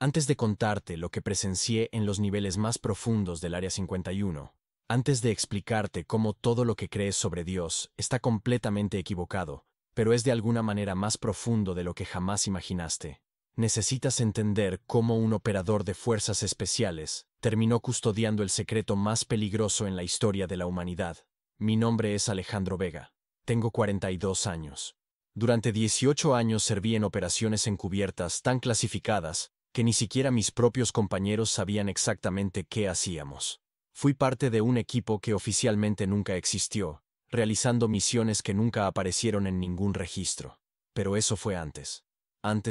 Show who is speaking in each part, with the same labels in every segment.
Speaker 1: Antes de contarte lo que presencié en los niveles más profundos del Área 51, antes de explicarte cómo todo lo que crees sobre Dios está completamente equivocado, pero es de alguna manera más profundo de lo que jamás imaginaste, necesitas entender cómo un operador de fuerzas especiales terminó custodiando el secreto más peligroso en la historia de la humanidad. Mi nombre es Alejandro Vega. Tengo 42 años. Durante 18 años serví en operaciones encubiertas tan clasificadas que ni siquiera mis propios compañeros sabían exactamente qué hacíamos. Fui parte de un equipo que oficialmente nunca existió, realizando misiones que nunca aparecieron en ningún registro. Pero eso fue antes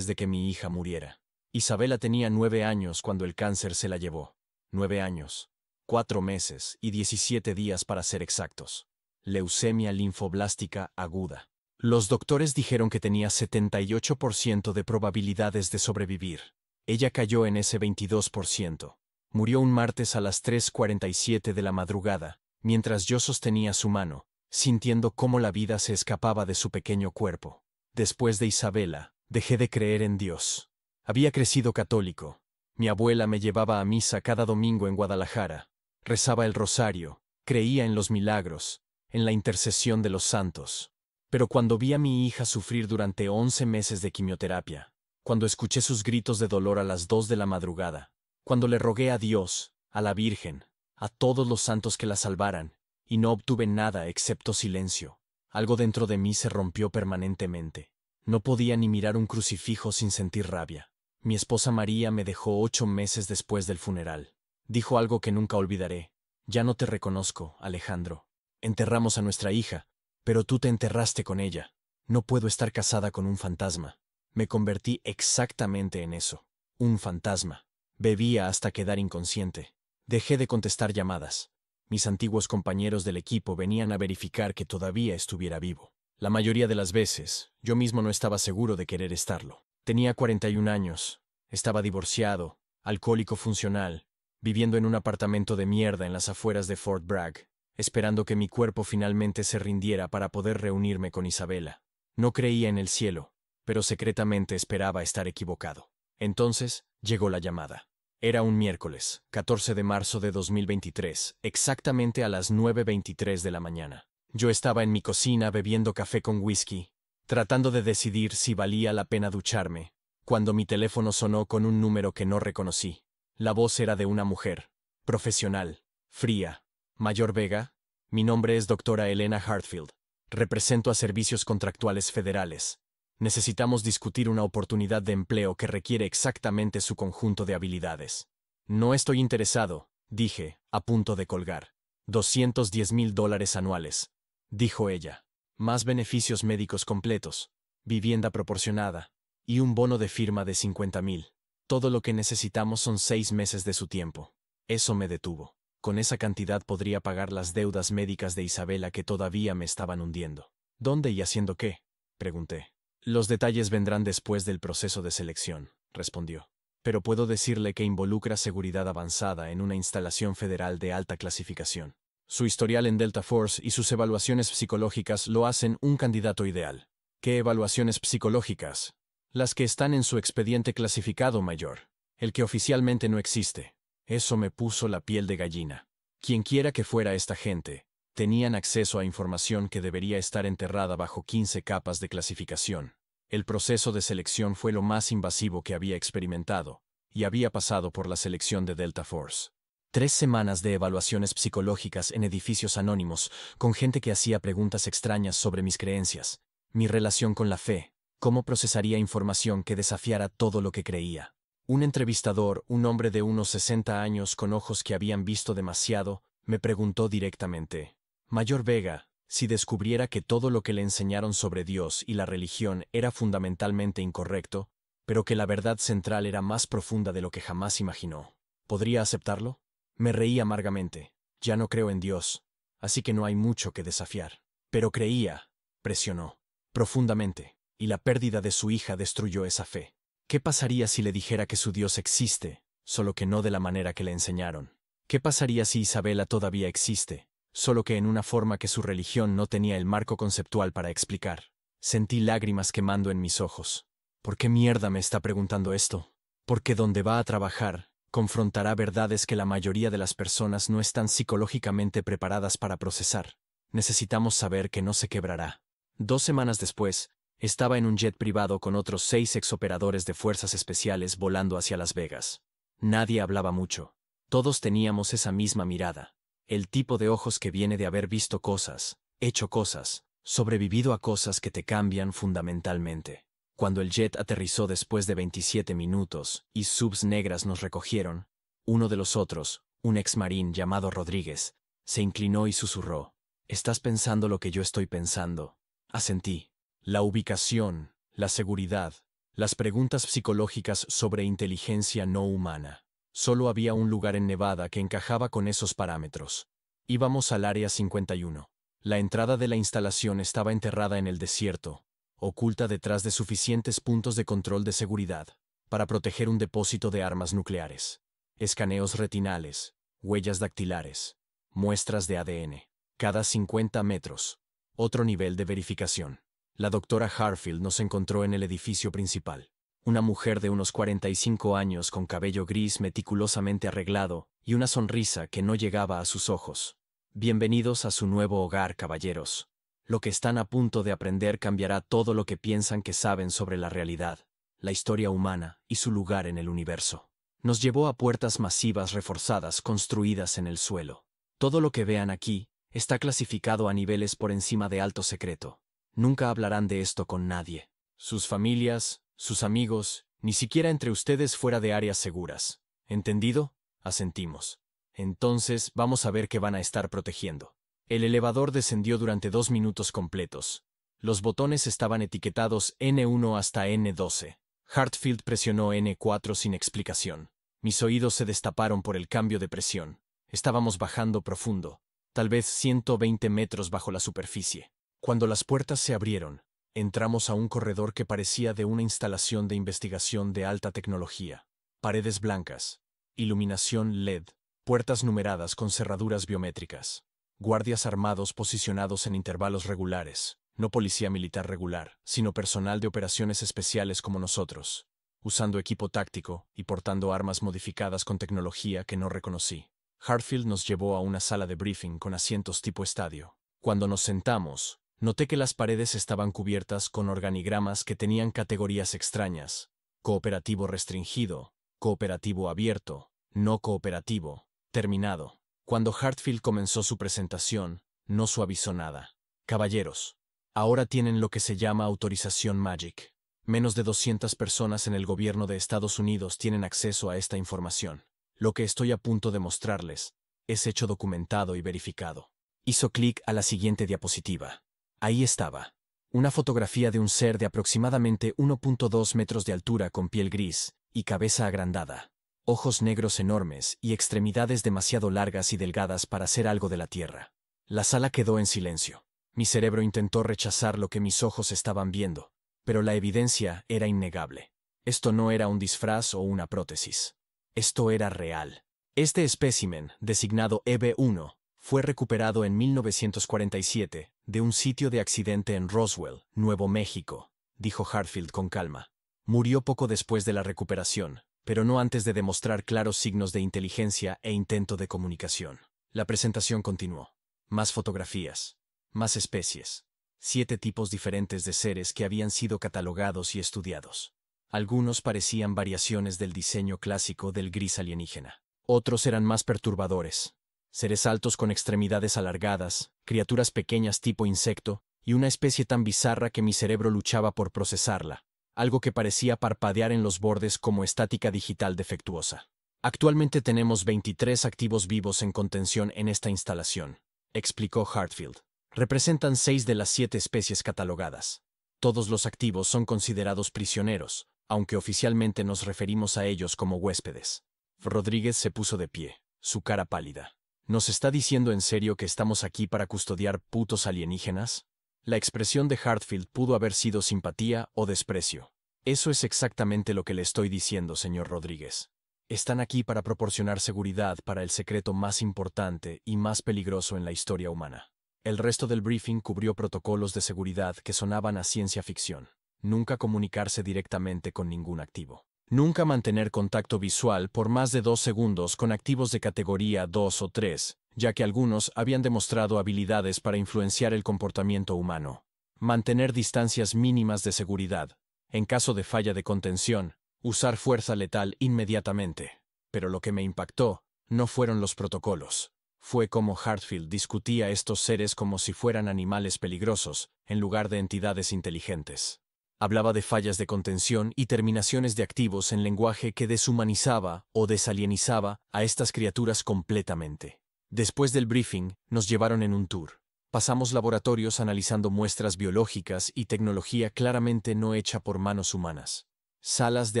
Speaker 1: de que mi hija muriera. Isabela tenía 9 años cuando el cáncer se la llevó. 9 años, 4 meses y 17 días para ser exactos. Leucemia linfoblástica aguda. Los doctores dijeron que tenía 78% de probabilidades de sobrevivir. Ella cayó en ese 22%. Murió un martes a las 3:47 de la madrugada, mientras yo sostenía su mano, sintiendo cómo la vida se escapaba de su pequeño cuerpo. Después de Isabela, dejé de creer en Dios. Había crecido católico. Mi abuela me llevaba a misa cada domingo en Guadalajara. Rezaba el rosario, creía en los milagros, en la intercesión de los santos. Pero cuando vi a mi hija sufrir durante 11 meses de quimioterapia, cuando escuché sus gritos de dolor a las 2 de la madrugada, cuando le rogué a Dios, a la Virgen, a todos los santos que la salvaran, y no obtuve nada excepto silencio, algo dentro de mí se rompió permanentemente. No podía ni mirar un crucifijo sin sentir rabia. Mi esposa María me dejó 8 meses después del funeral. Dijo algo que nunca olvidaré. Ya no te reconozco, Alejandro. Enterramos a nuestra hija, pero tú te enterraste con ella. No puedo estar casada con un fantasma. Me convertí exactamente en eso. Un fantasma. Bebía hasta quedar inconsciente. Dejé de contestar llamadas. Mis antiguos compañeros del equipo venían a verificar que todavía estuviera vivo. La mayoría de las veces, yo mismo no estaba seguro de querer estarlo. Tenía 41 años. Estaba divorciado, alcohólico funcional, viviendo en un apartamento de mierda en las afueras de Fort Bragg, esperando que mi cuerpo finalmente se rindiera para poder reunirme con Isabela. No creía en el cielo, pero secretamente esperaba estar equivocado. Entonces, llegó la llamada. Era un miércoles, 14 de marzo de 2023, exactamente a las 9:23 de la mañana. Yo estaba en mi cocina bebiendo café con whisky, tratando de decidir si valía la pena ducharme, cuando mi teléfono sonó con un número que no reconocí. La voz era de una mujer, profesional, fría. Mayor Vega, mi nombre es doctora Elena Hartfield. Represento a Servicios Contractuales Federales. Necesitamos discutir una oportunidad de empleo que requiere exactamente su conjunto de habilidades. No estoy interesado, dije, a punto de colgar. $210,000 anuales, dijo ella. Más beneficios médicos completos, vivienda proporcionada, y un bono de firma de 50,000. Todo lo que necesitamos son 6 meses de su tiempo. Eso me detuvo. Con esa cantidad podría pagar las deudas médicas de Isabela que todavía me estaban hundiendo. ¿Dónde y haciendo qué?, pregunté. Los detalles vendrán después del proceso de selección, respondió. Pero puedo decirle que involucra seguridad avanzada en una instalación federal de alta clasificación. Su historial en Delta Force y sus evaluaciones psicológicas lo hacen un candidato ideal. ¿Qué evaluaciones psicológicas? Las que están en su expediente clasificado mayor, el que oficialmente no existe. Eso me puso la piel de gallina. Quienquiera que fuera esta gente, tenían acceso a información que debería estar enterrada bajo 15 capas de clasificación. El proceso de selección fue lo más invasivo que había experimentado, y había pasado por la selección de Delta Force. 3 semanas de evaluaciones psicológicas en edificios anónimos, con gente que hacía preguntas extrañas sobre mis creencias, mi relación con la fe, cómo procesaría información que desafiara todo lo que creía. Un entrevistador, un hombre de unos 60 años con ojos que habían visto demasiado, me preguntó directamente: Mayor Vega, si descubriera que todo lo que le enseñaron sobre Dios y la religión era fundamentalmente incorrecto, pero que la verdad central era más profunda de lo que jamás imaginó, ¿podría aceptarlo? Me reí amargamente. Ya no creo en Dios, así que no hay mucho que desafiar. Pero creía, presionó, profundamente, y la pérdida de su hija destruyó esa fe. ¿Qué pasaría si le dijera que su Dios existe, solo que no de la manera que le enseñaron? ¿Qué pasaría si Isabela todavía existe, solo que en una forma que su religión no tenía el marco conceptual para explicar? Sentí lágrimas quemando en mis ojos. ¿Por qué mierda me está preguntando esto? Porque donde va a trabajar, confrontará verdades que la mayoría de las personas no están psicológicamente preparadas para procesar. Necesitamos saber que no se quebrará. 2 semanas después, estaba en un jet privado con otros 6 exoperadores de fuerzas especiales volando hacia Las Vegas. Nadie hablaba mucho. Todos teníamos esa misma mirada. El tipo de ojos que viene de haber visto cosas, hecho cosas, sobrevivido a cosas que te cambian fundamentalmente. Cuando el jet aterrizó después de 27 minutos y subs negras nos recogieron, uno de los otros, un ex-marín llamado Rodríguez, se inclinó y susurró: «¿Estás pensando lo que yo estoy pensando?». Asentí. La ubicación, la seguridad, las preguntas psicológicas sobre inteligencia no humana. Solo había un lugar en Nevada que encajaba con esos parámetros. Íbamos al Área 51. La entrada de la instalación estaba enterrada en el desierto, oculta detrás de suficientes puntos de control de seguridad para proteger un depósito de armas nucleares. Escaneos retinales, huellas dactilares, muestras de ADN. Cada 50 metros. Otro nivel de verificación. La doctora Hartfield nos encontró en el edificio principal. Una mujer de unos 45 años con cabello gris meticulosamente arreglado y una sonrisa que no llegaba a sus ojos. «Bienvenidos a su nuevo hogar, caballeros. Lo que están a punto de aprender cambiará todo lo que piensan que saben sobre la realidad, la historia humana y su lugar en el universo». Nos llevó a puertas masivas reforzadas construidas en el suelo. Todo lo que vean aquí está clasificado a niveles por encima de alto secreto. Nunca hablarán de esto con nadie. Sus familias, sus amigos, ni siquiera entre ustedes fuera de áreas seguras. ¿Entendido? Asentimos. Entonces vamos a ver qué van a estar protegiendo. El elevador descendió durante 2 minutos completos. Los botones estaban etiquetados N1 hasta N12. Hartfield presionó N4 sin explicación. Mis oídos se destaparon por el cambio de presión. Estábamos bajando profundo, tal vez 120 metros bajo la superficie. Cuando las puertas se abrieron, entramos a un corredor que parecía de una instalación de investigación de alta tecnología. Paredes blancas, iluminación LED, puertas numeradas con cerraduras biométricas, guardias armados posicionados en intervalos regulares, no policía militar regular, sino personal de operaciones especiales como nosotros, usando equipo táctico y portando armas modificadas con tecnología que no reconocí. Hartfield nos llevó a una sala de briefing con asientos tipo estadio. Cuando nos sentamos, noté que las paredes estaban cubiertas con organigramas que tenían categorías extrañas: cooperativo restringido, cooperativo abierto, no cooperativo, terminado. Cuando Hartfield comenzó su presentación, no suavizó nada. «Caballeros, ahora tienen lo que se llama autorización Magic. Menos de 200 personas en el gobierno de Estados Unidos tienen acceso a esta información. Lo que estoy a punto de mostrarles es hecho documentado y verificado». Hizo clic a la siguiente diapositiva. Ahí estaba. Una fotografía de un ser de aproximadamente 1.2 metros de altura con piel gris y cabeza agrandada, ojos negros enormes y extremidades demasiado largas y delgadas para ser algo de la Tierra. La sala quedó en silencio. Mi cerebro intentó rechazar lo que mis ojos estaban viendo, pero la evidencia era innegable. Esto no era un disfraz o una prótesis. Esto era real. Este espécimen, designado EB1, fue recuperado en 1947 de un sitio de accidente en Roswell, Nuevo México, dijo Hartfield con calma. Murió poco después de la recuperación, pero no antes de demostrar claros signos de inteligencia e intento de comunicación. La presentación continuó. Más fotografías, más especies, 7 tipos diferentes de seres que habían sido catalogados y estudiados. Algunos parecían variaciones del diseño clásico del gris alienígena. Otros eran más perturbadores. Seres altos con extremidades alargadas, criaturas pequeñas tipo insecto, y una especie tan bizarra que mi cerebro luchaba por procesarla, algo que parecía parpadear en los bordes como estática digital defectuosa. Actualmente tenemos 23 activos vivos en contención en esta instalación, explicó Hartfield. Representan 6 de las 7 especies catalogadas. Todos los activos son considerados prisioneros, aunque oficialmente nos referimos a ellos como huéspedes. Rodríguez se puso de pie, su cara pálida. ¿Nos está diciendo en serio que estamos aquí para custodiar putos alienígenas? La expresión de Hartfield pudo haber sido simpatía o desprecio. Eso es exactamente lo que le estoy diciendo, señor Rodríguez. Están aquí para proporcionar seguridad para el secreto más importante y más peligroso en la historia humana. El resto del briefing cubrió protocolos de seguridad que sonaban a ciencia ficción. Nunca comunicarse directamente con ningún activo. Nunca mantener contacto visual por más de 2 segundos con activos de categoría 2 o 3, ya que algunos habían demostrado habilidades para influenciar el comportamiento humano. Mantener distancias mínimas de seguridad. En caso de falla de contención, usar fuerza letal inmediatamente. Pero lo que me impactó no fueron los protocolos. Fue como Hartfield discutía a estos seres como si fueran animales peligrosos, en lugar de entidades inteligentes. Hablaba de fallas de contención y terminaciones de activos en lenguaje que deshumanizaba o desalienizaba a estas criaturas completamente. Después del briefing, nos llevaron en un tour. Pasamos laboratorios analizando muestras biológicas y tecnología claramente no hecha por manos humanas. Salas de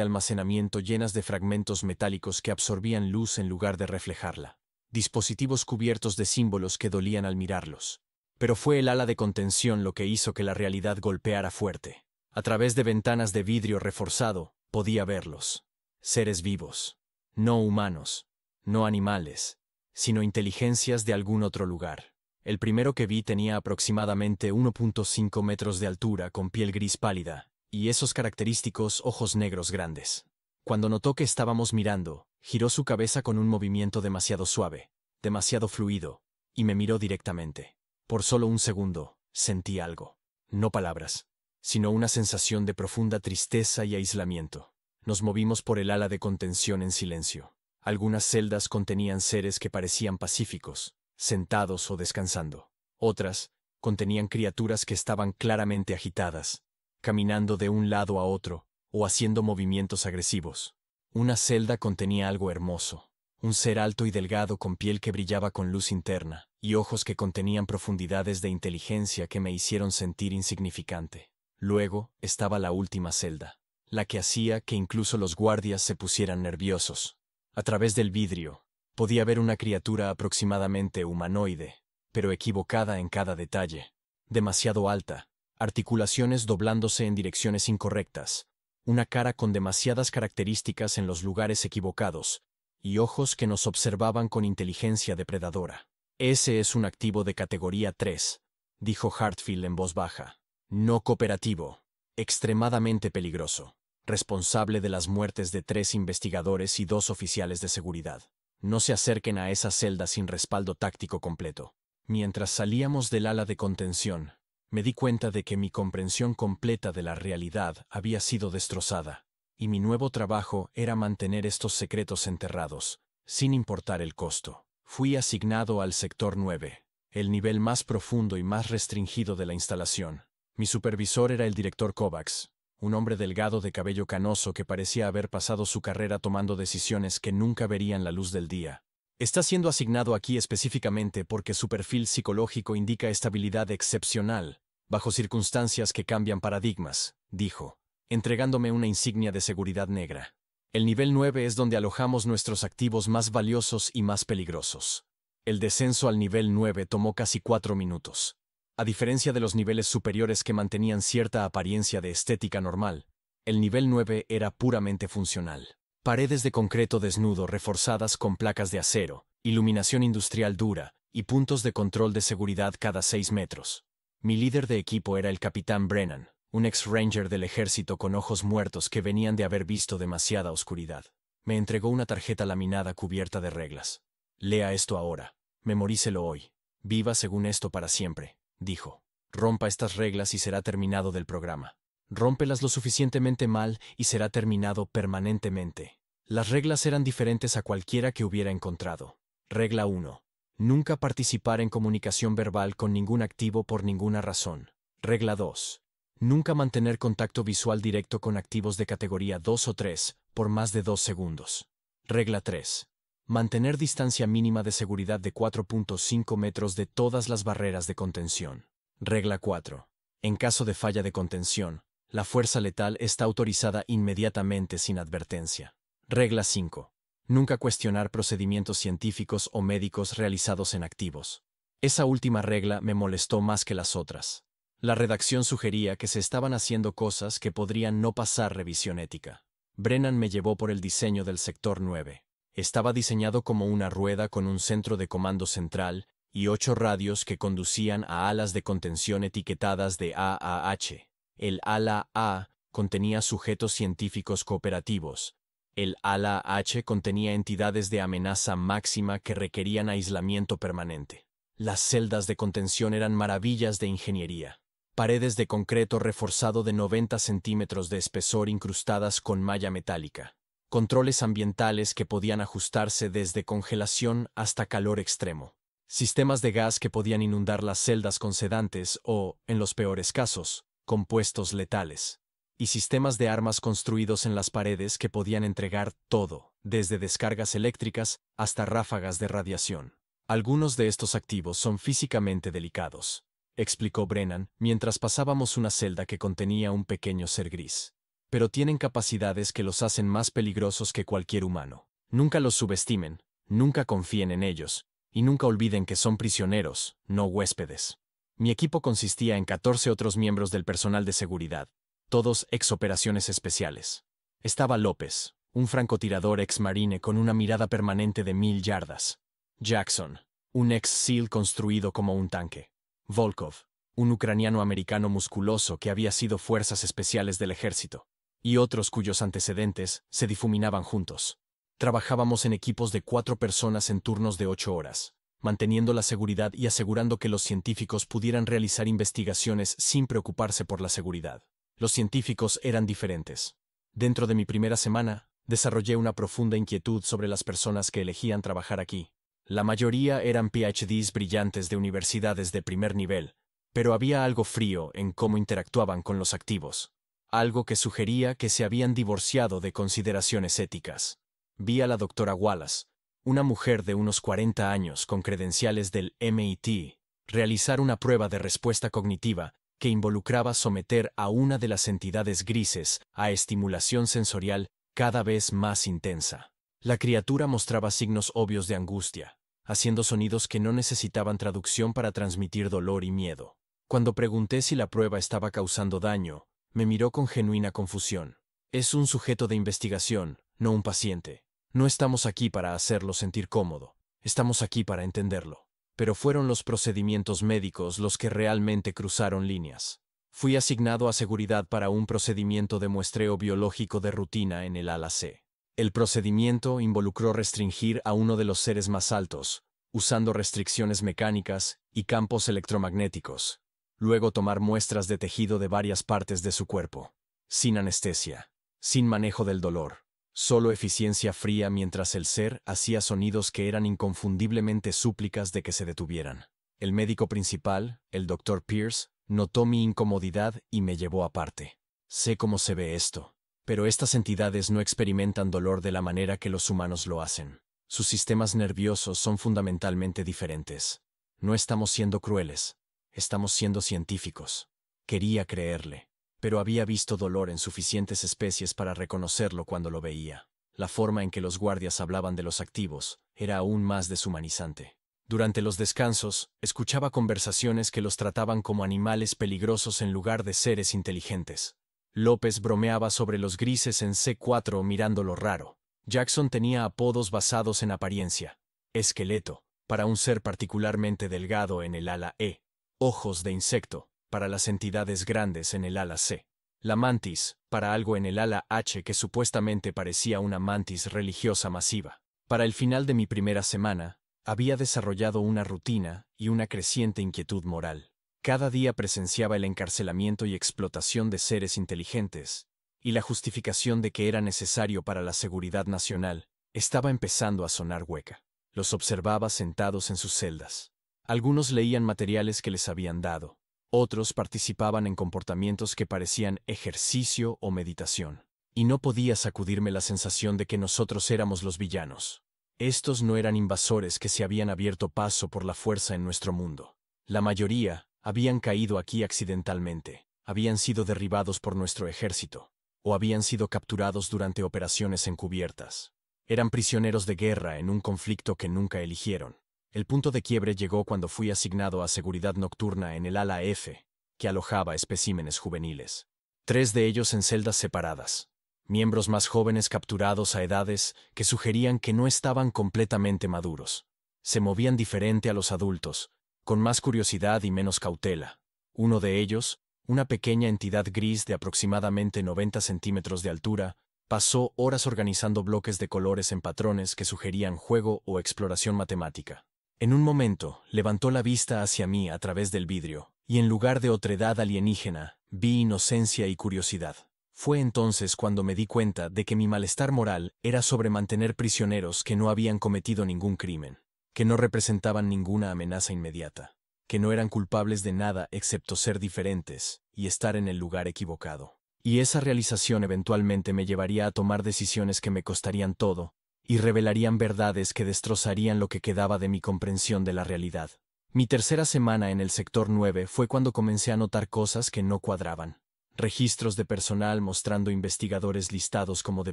Speaker 1: almacenamiento llenas de fragmentos metálicos que absorbían luz en lugar de reflejarla. Dispositivos cubiertos de símbolos que dolían al mirarlos. Pero fue el ala de contención lo que hizo que la realidad golpeara fuerte. A través de ventanas de vidrio reforzado, podía verlos. Seres vivos. No humanos. No animales. Sino inteligencias de algún otro lugar. El primero que vi tenía aproximadamente 1.5 metros de altura con piel gris pálida, y esos característicos ojos negros grandes. Cuando notó que estábamos mirando, giró su cabeza con un movimiento demasiado suave, demasiado fluido, y me miró directamente. Por solo un segundo, sentí algo. No palabras, sino una sensación de profunda tristeza y aislamiento. Nos movimos por el ala de contención en silencio. Algunas celdas contenían seres que parecían pacíficos, sentados o descansando. Otras contenían criaturas que estaban claramente agitadas, caminando de un lado a otro o haciendo movimientos agresivos. Una celda contenía algo hermoso, un ser alto y delgado con piel que brillaba con luz interna y ojos que contenían profundidades de inteligencia que me hicieron sentir insignificante. Luego estaba la última celda, la que hacía que incluso los guardias se pusieran nerviosos. A través del vidrio, podía ver una criatura aproximadamente humanoide, pero equivocada en cada detalle. Demasiado alta, articulaciones doblándose en direcciones incorrectas, una cara con demasiadas características en los lugares equivocados, y ojos que nos observaban con inteligencia depredadora. Ese es un activo de categoría 3, dijo Hartfield en voz baja. No cooperativo, extremadamente peligroso, responsable de las muertes de 3 investigadores y 2 oficiales de seguridad. No se acerquen a esa celda sin respaldo táctico completo. Mientras salíamos del ala de contención, me di cuenta de que mi comprensión completa de la realidad había sido destrozada, y mi nuevo trabajo era mantener estos secretos enterrados, sin importar el costo. Fui asignado al sector 9, el nivel más profundo y más restringido de la instalación. Mi supervisor era el director Kovacs, un hombre delgado de cabello canoso que parecía haber pasado su carrera tomando decisiones que nunca verían la luz del día. Está siendo asignado aquí específicamente porque su perfil psicológico indica estabilidad excepcional, bajo circunstancias que cambian paradigmas, dijo, entregándome una insignia de seguridad negra. El nivel 9 es donde alojamos nuestros activos más valiosos y más peligrosos. El descenso al nivel 9 tomó casi 4 minutos. A diferencia de los niveles superiores que mantenían cierta apariencia de estética normal, el nivel 9 era puramente funcional. Paredes de concreto desnudo reforzadas con placas de acero, iluminación industrial dura y puntos de control de seguridad cada 6 metros. Mi líder de equipo era el capitán Brennan, un ex-ranger del ejército con ojos muertos que venían de haber visto demasiada oscuridad. Me entregó una tarjeta laminada cubierta de reglas. Lea esto ahora. Memorícelo hoy. Viva según esto para siempre, dijo. Rompa estas reglas y será terminado del programa. Rómpelas lo suficientemente mal y será terminado permanentemente. Las reglas eran diferentes a cualquiera que hubiera encontrado. Regla 1. Nunca participar en comunicación verbal con ningún activo por ninguna razón. Regla 2. Nunca mantener contacto visual directo con activos de categoría 2 o 3 por más de 2 segundos. Regla 3. Mantener distancia mínima de seguridad de 4.5 metros de todas las barreras de contención. Regla 4. En caso de falla de contención, la fuerza letal está autorizada inmediatamente sin advertencia. Regla 5. Nunca cuestionar procedimientos científicos o médicos realizados en activos. Esa última regla me molestó más que las otras. La redacción sugería que se estaban haciendo cosas que podrían no pasar revisión ética. Brennan me llevó por el diseño del sector 9. Estaba diseñado como una rueda con un centro de comando central y 8 radios que conducían a alas de contención etiquetadas de A a H. El ala A contenía sujetos científicos cooperativos. El ala H contenía entidades de amenaza máxima que requerían aislamiento permanente. Las celdas de contención eran maravillas de ingeniería. Paredes de concreto reforzado de 90 centímetros de espesor incrustadas con malla metálica. Controles ambientales que podían ajustarse desde congelación hasta calor extremo. Sistemas de gas que podían inundar las celdas con sedantes o, en los peores casos, compuestos letales. Y sistemas de armas construidos en las paredes que podían entregar todo, desde descargas eléctricas hasta ráfagas de radiación. Algunos de estos activos son físicamente delicados, explicó Brennan mientras pasábamos una celda que contenía un pequeño ser gris. Pero tienen capacidades que los hacen más peligrosos que cualquier humano. Nunca los subestimen, nunca confíen en ellos, y nunca olviden que son prisioneros, no huéspedes. Mi equipo consistía en 14 otros miembros del personal de seguridad, todos ex operaciones especiales. Estaba López, un francotirador ex marine con una mirada permanente de 1000 yardas. Jackson, un ex SEAL construido como un tanque. Volkov, un ucraniano-americano musculoso que había sido fuerzas especiales del ejército. Y otros cuyos antecedentes se difuminaban juntos. Trabajábamos en equipos de 4 personas en turnos de 8 horas, manteniendo la seguridad y asegurando que los científicos pudieran realizar investigaciones sin preocuparse por la seguridad. Los científicos eran diferentes. Dentro de mi primera semana, desarrollé una profunda inquietud sobre las personas que elegían trabajar aquí. La mayoría eran PhDs brillantes de universidades de primer nivel, pero había algo frío en cómo interactuaban con los activos. Algo que sugería que se habían divorciado de consideraciones éticas. Vi a la doctora Wallace, una mujer de unos 40 años con credenciales del MIT, realizar una prueba de respuesta cognitiva que involucraba someter a una de las entidades grises a estimulación sensorial cada vez más intensa. La criatura mostraba signos obvios de angustia, haciendo sonidos que no necesitaban traducción para transmitir dolor y miedo. Cuando pregunté si la prueba estaba causando daño, me miró con genuina confusión. Es un sujeto de investigación, no un paciente. No estamos aquí para hacerlo sentir cómodo, estamos aquí para entenderlo. Pero fueron los procedimientos médicos los que realmente cruzaron líneas. Fui asignado a seguridad para un procedimiento de muestreo biológico de rutina en el ala C. El procedimiento involucró restringir a uno de los seres más altos, usando restricciones mecánicas y campos electromagnéticos. Luego tomar muestras de tejido de varias partes de su cuerpo. Sin anestesia, sin manejo del dolor. Solo eficiencia fría mientras el ser hacía sonidos que eran inconfundiblemente súplicas de que se detuvieran. El médico principal, el Dr. Pierce, notó mi incomodidad y me llevó aparte. Sé cómo se ve esto, pero estas entidades no experimentan dolor de la manera que los humanos lo hacen. Sus sistemas nerviosos son fundamentalmente diferentes. No estamos siendo crueles, estamos siendo científicos. Quería creerle. Pero había visto dolor en suficientes especies para reconocerlo cuando lo veía. La forma en que los guardias hablaban de los activos era aún más deshumanizante. Durante los descansos, escuchaba conversaciones que los trataban como animales peligrosos en lugar de seres inteligentes. López bromeaba sobre los grises en C4 mirándolo raro. Jackson tenía apodos basados en apariencia. Esqueleto, para un ser particularmente delgado en el ala E. Ojos de insecto, para las entidades grandes en el ala C. La mantis, para algo en el ala H que supuestamente parecía una mantis religiosa masiva. Para el final de mi primera semana, había desarrollado una rutina y una creciente inquietud moral. Cada día presenciaba el encarcelamiento y explotación de seres inteligentes, y la justificación de que era necesario para la seguridad nacional estaba empezando a sonar hueca. Los observaba sentados en sus celdas. Algunos leían materiales que les habían dado. Otros participaban en comportamientos que parecían ejercicio o meditación. Y no podía sacudirme la sensación de que nosotros éramos los villanos. Estos no eran invasores que se habían abierto paso por la fuerza en nuestro mundo. La mayoría habían caído aquí accidentalmente, habían sido derribados por nuestro ejército, o habían sido capturados durante operaciones encubiertas. Eran prisioneros de guerra en un conflicto que nunca eligieron. El punto de quiebre llegó cuando fui asignado a seguridad nocturna en el ala F, que alojaba especímenes juveniles. 3 de ellos en celdas separadas. Miembros más jóvenes capturados a edades que sugerían que no estaban completamente maduros. Se movían diferente a los adultos, con más curiosidad y menos cautela. Uno de ellos, Una pequeña entidad gris de aproximadamente 90 centímetros de altura pasó horas organizando bloques de colores en patrones que sugerían juego o exploración matemática. En un momento, levantó la vista hacia mí a través del vidrio, y en lugar de otredad alienígena, vi inocencia y curiosidad. Fue entonces cuando me di cuenta de que mi malestar moral era sobre mantener prisioneros que no habían cometido ningún crimen, que no representaban ninguna amenaza inmediata, que no eran culpables de nada excepto ser diferentes y estar en el lugar equivocado. Y esa realización eventualmente me llevaría a tomar decisiones que me costarían todo, y revelarían verdades que destrozarían lo que quedaba de mi comprensión de la realidad. Mi tercera semana en el sector 9 fue cuando comencé a notar cosas que no cuadraban. Registros de personal mostrando investigadores listados como de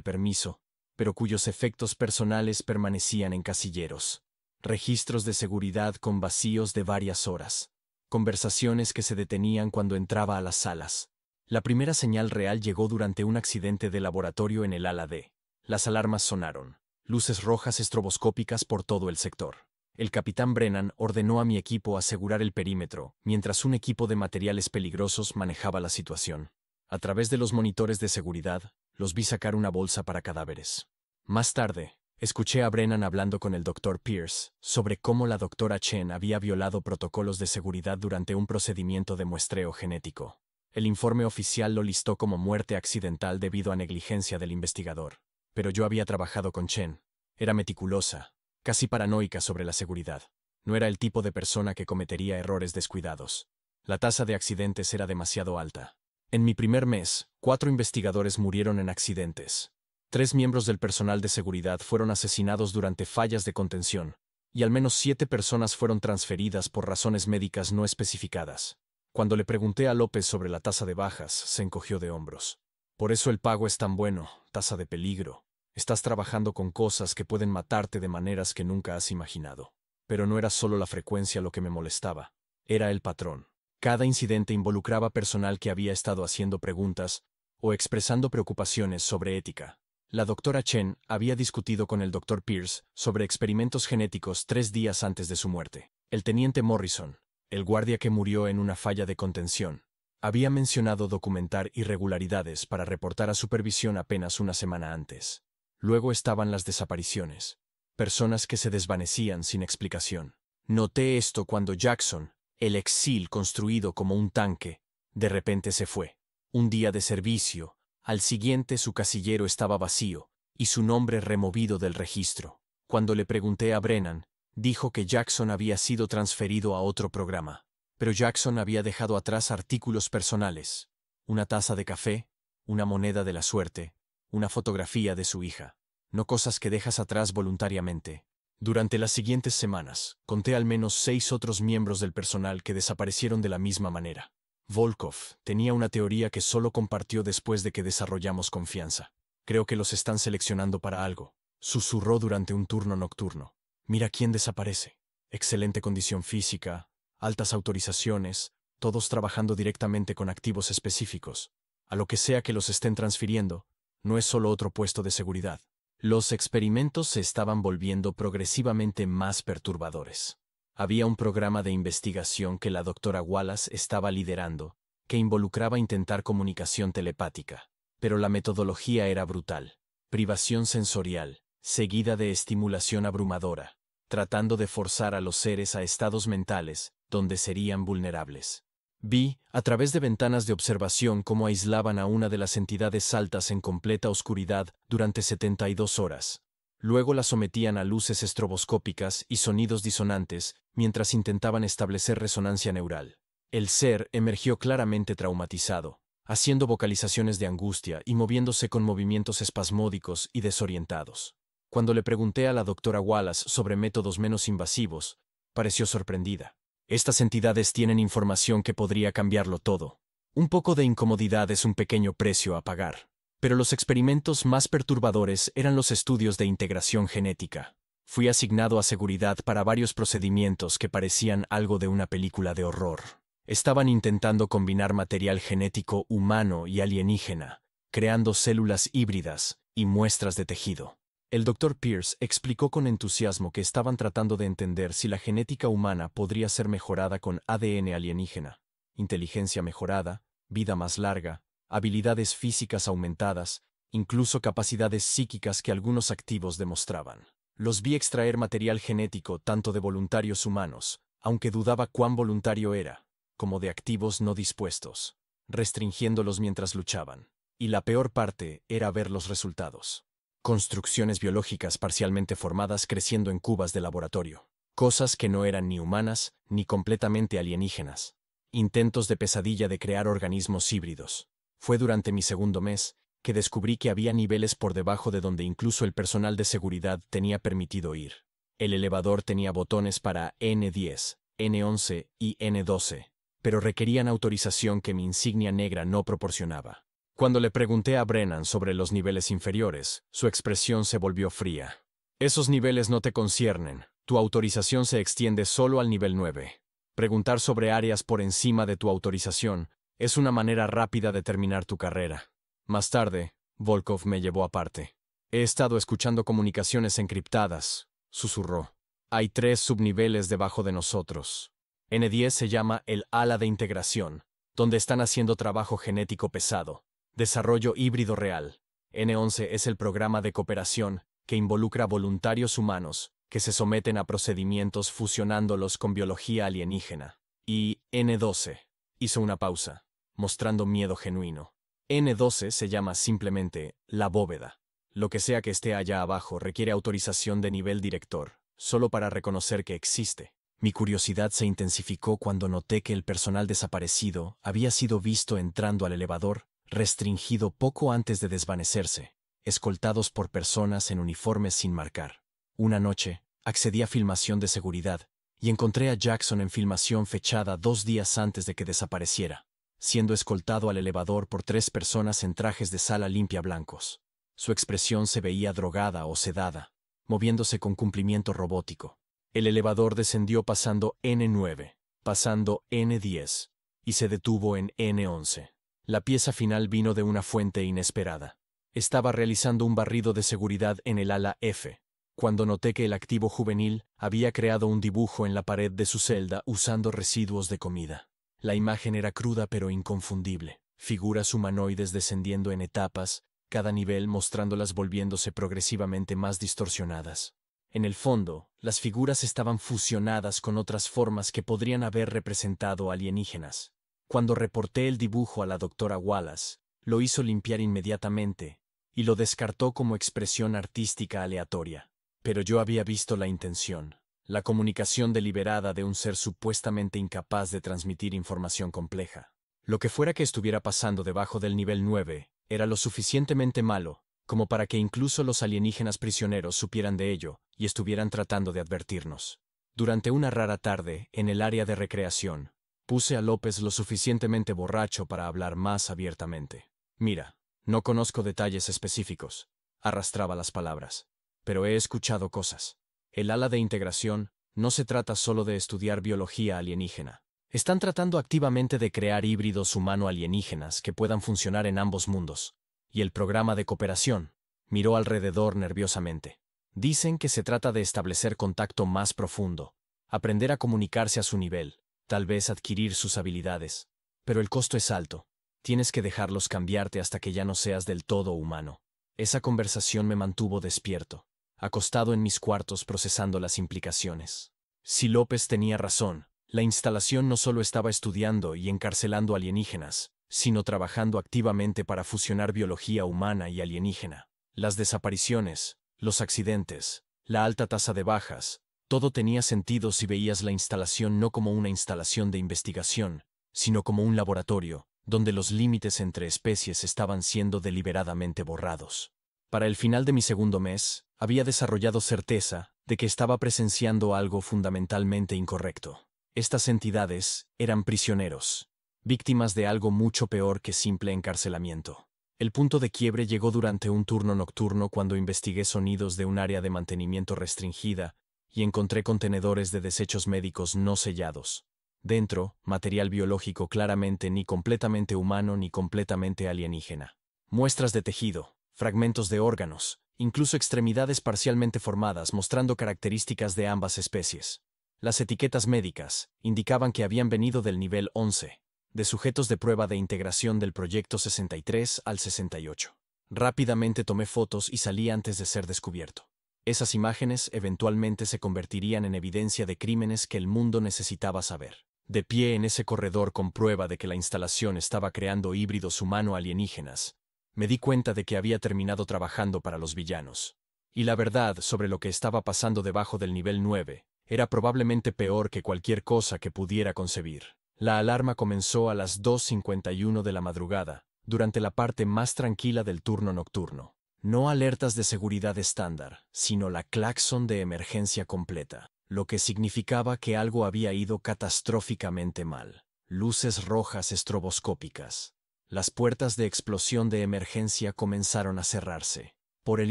Speaker 1: permiso, pero cuyos efectos personales permanecían en casilleros. Registros de seguridad con vacíos de varias horas. Conversaciones que se detenían cuando entraba a las salas. La primera señal real llegó durante un accidente de laboratorio en el ala D. Las alarmas sonaron. Luces rojas estroboscópicas por todo el sector. El capitán Brennan ordenó a mi equipo asegurar el perímetro, mientras un equipo de materiales peligrosos manejaba la situación. A través de los monitores de seguridad, los vi sacar una bolsa para cadáveres. Más tarde, escuché a Brennan hablando con el Dr. Pierce sobre cómo la doctora Chen había violado protocolos de seguridad durante un procedimiento de muestreo genético. El informe oficial lo listó como muerte accidental debido a negligencia del investigador. Pero yo había trabajado con Chen. Era meticulosa, casi paranoica sobre la seguridad. No era el tipo de persona que cometería errores descuidados. La tasa de accidentes era demasiado alta. En mi primer mes, 4 investigadores murieron en accidentes. 3 miembros del personal de seguridad fueron asesinados durante fallas de contención, y al menos 7 personas fueron transferidas por razones médicas no especificadas. Cuando le pregunté a López sobre la tasa de bajas, se encogió de hombros. Por eso el pago es tan bueno, tasa de peligro. Estás trabajando con cosas que pueden matarte de maneras que nunca has imaginado. Pero no era solo la frecuencia lo que me molestaba, era el patrón. Cada incidente involucraba personal que había estado haciendo preguntas o expresando preocupaciones sobre ética. La doctora Chen había discutido con el Dr. Pierce sobre experimentos genéticos 3 días antes de su muerte. El teniente Morrison, el guardia que murió en una falla de contención, había mencionado documentar irregularidades para reportar a supervisión apenas una semana antes. Luego estaban las desapariciones. Personas que se desvanecían sin explicación. Noté esto cuando Jackson, el exil construido como un tanque, de repente se fue. Un día de servicio, al siguiente su casillero estaba vacío y su nombre removido del registro. Cuando le pregunté a Brennan, dijo que Jackson había sido transferido a otro programa. Pero Jackson había dejado atrás artículos personales, una taza de café, una moneda de la suerte, una fotografía de su hija, no cosas que dejas atrás voluntariamente. Durante las siguientes semanas, conté al menos 6 otros miembros del personal que desaparecieron de la misma manera. Volkov tenía una teoría que solo compartió después de que desarrollamos confianza. Creo que los están seleccionando para algo, susurró durante un turno nocturno. Mira quién desaparece. Excelente condición física, altas autorizaciones, todos trabajando directamente con activos específicos. A lo que sea que los estén transfiriendo, no es solo otro puesto de seguridad. Los experimentos se estaban volviendo progresivamente más perturbadores. Había un programa de investigación que la doctora Wallace estaba liderando, que involucraba intentar comunicación telepática. Pero la metodología era brutal. Privación sensorial, seguida de estimulación abrumadora, tratando de forzar a los seres a estados mentales donde serían vulnerables. Vi, a través de ventanas de observación, cómo aislaban a una de las entidades altas en completa oscuridad durante 72 horas. Luego la sometían a luces estroboscópicas y sonidos disonantes mientras intentaban establecer resonancia neural. El ser emergió claramente traumatizado, haciendo vocalizaciones de angustia y moviéndose con movimientos espasmódicos y desorientados. Cuando le pregunté a la doctora Wallace sobre métodos menos invasivos, pareció sorprendida. Estas entidades tienen información que podría cambiarlo todo. Un poco de incomodidad es un pequeño precio a pagar. Pero los experimentos más perturbadores eran los estudios de integración genética. Fui asignado a seguridad para varios procedimientos que parecían algo de una película de horror. Estaban intentando combinar material genético humano y alienígena, creando células híbridas y muestras de tejido. El Dr. Pierce explicó con entusiasmo que estaban tratando de entender si la genética humana podría ser mejorada con ADN alienígena, inteligencia mejorada, vida más larga, habilidades físicas aumentadas, incluso capacidades psíquicas que algunos activos demostraban. Los vi extraer material genético tanto de voluntarios humanos, aunque dudaba cuán voluntario era, como de activos no dispuestos, restringiéndolos mientras luchaban. Y la peor parte era ver los resultados. Construcciones biológicas parcialmente formadas creciendo en cubas de laboratorio. Cosas que no eran ni humanas ni completamente alienígenas. Intentos de pesadilla de crear organismos híbridos. Fue durante mi segundo mes que descubrí que había niveles por debajo de donde incluso el personal de seguridad tenía permitido ir. El elevador tenía botones para N10, N11 y N12, pero requerían autorización que mi insignia negra no proporcionaba. Cuando le pregunté a Brennan sobre los niveles inferiores, su expresión se volvió fría. Esos niveles no te conciernen. Tu autorización se extiende solo al nivel 9. Preguntar sobre áreas por encima de tu autorización es una manera rápida de terminar tu carrera. Más tarde, Volkov me llevó aparte. He estado escuchando comunicaciones encriptadas, susurró. Hay 3 subniveles debajo de nosotros. N10 se llama el ala de integración, donde están haciendo trabajo genético pesado. Desarrollo híbrido real. N11 es el programa de cooperación que involucra voluntarios humanos que se someten a procedimientos fusionándolos con biología alienígena. Y N12. Hizo una pausa, mostrando miedo genuino. N12 se llama simplemente la bóveda. Lo que sea que esté allá abajo requiere autorización de nivel director, solo para reconocer que existe. Mi curiosidad se intensificó cuando noté que el personal desaparecido había sido visto entrando al elevador, restringido poco antes de desvanecerse, escoltados por personas en uniformes sin marcar. Una noche, accedí a filmación de seguridad y encontré a Jackson en filmación fechada 2 días antes de que desapareciera, siendo escoltado al elevador por 3 personas en trajes de sala limpia blancos. Su expresión se veía drogada o sedada, moviéndose con cumplimiento robótico. El elevador descendió pasando N9, pasando N10, y se detuvo en N11. La pieza final vino de una fuente inesperada. Estaba realizando un barrido de seguridad en el ala F, cuando noté que el activo juvenil había creado un dibujo en la pared de su celda usando residuos de comida. La imagen era cruda pero inconfundible. Figuras humanoides descendiendo en etapas, cada nivel mostrándolas volviéndose progresivamente más distorsionadas. En el fondo, las figuras estaban fusionadas con otras formas que podrían haber representado alienígenas. Cuando reporté el dibujo a la doctora Wallace, lo hizo limpiar inmediatamente y lo descartó como expresión artística aleatoria. Pero yo había visto la intención, la comunicación deliberada de un ser supuestamente incapaz de transmitir información compleja. Lo que fuera que estuviera pasando debajo del nivel 9 era lo suficientemente malo como para que incluso los alienígenas prisioneros supieran de ello y estuvieran tratando de advertirnos. Durante una rara tarde, en el área de recreación, puse a López lo suficientemente borracho para hablar más abiertamente. Mira, no conozco detalles específicos, arrastraba las palabras, pero he escuchado cosas. El ala de integración no se trata solo de estudiar biología alienígena. Están tratando activamente de crear híbridos humano-alienígenas que puedan funcionar en ambos mundos. Y el programa de cooperación, miró alrededor nerviosamente. Dicen que se trata de establecer contacto más profundo, aprender a comunicarse a su nivel, tal vez adquirir sus habilidades. Pero el costo es alto. Tienes que dejarlos cambiarte hasta que ya no seas del todo humano. Esa conversación me mantuvo despierto, acostado en mis cuartos procesando las implicaciones. Si López tenía razón, la instalación no solo estaba estudiando y encarcelando alienígenas, sino trabajando activamente para fusionar biología humana y alienígena. Las desapariciones, los accidentes, la alta tasa de bajas, todo tenía sentido si veías la instalación no como una instalación de investigación, sino como un laboratorio, donde los límites entre especies estaban siendo deliberadamente borrados. Para el final de mi segundo mes, había desarrollado certeza de que estaba presenciando algo fundamentalmente incorrecto. Estas entidades eran prisioneros, víctimas de algo mucho peor que simple encarcelamiento. El punto de quiebre llegó durante un turno nocturno cuando investigué sonidos de un área de mantenimiento restringida y encontré contenedores de desechos médicos no sellados. Dentro, material biológico claramente ni completamente humano ni completamente alienígena. Muestras de tejido, fragmentos de órganos, incluso extremidades parcialmente formadas mostrando características de ambas especies. Las etiquetas médicas indicaban que habían venido del nivel 11. de sujetos de prueba de integración del Proyecto 63 al 68. Rápidamente tomé fotos y salí antes de ser descubierto. Esas imágenes eventualmente se convertirían en evidencia de crímenes que el mundo necesitaba saber. De pie en ese corredor con prueba de que la instalación estaba creando híbridos humano-alienígenas, me di cuenta de que había terminado trabajando para los villanos. Y la verdad sobre lo que estaba pasando debajo del nivel 9 era probablemente peor que cualquier cosa que pudiera concebir. La alarma comenzó a las 2:51 de la madrugada, durante la parte más tranquila del turno nocturno. No alertas de seguridad estándar, sino la claxon de emergencia completa, lo que significaba que algo había ido catastróficamente mal. Luces rojas estroboscópicas. Las puertas de explosión de emergencia comenzaron a cerrarse. Por el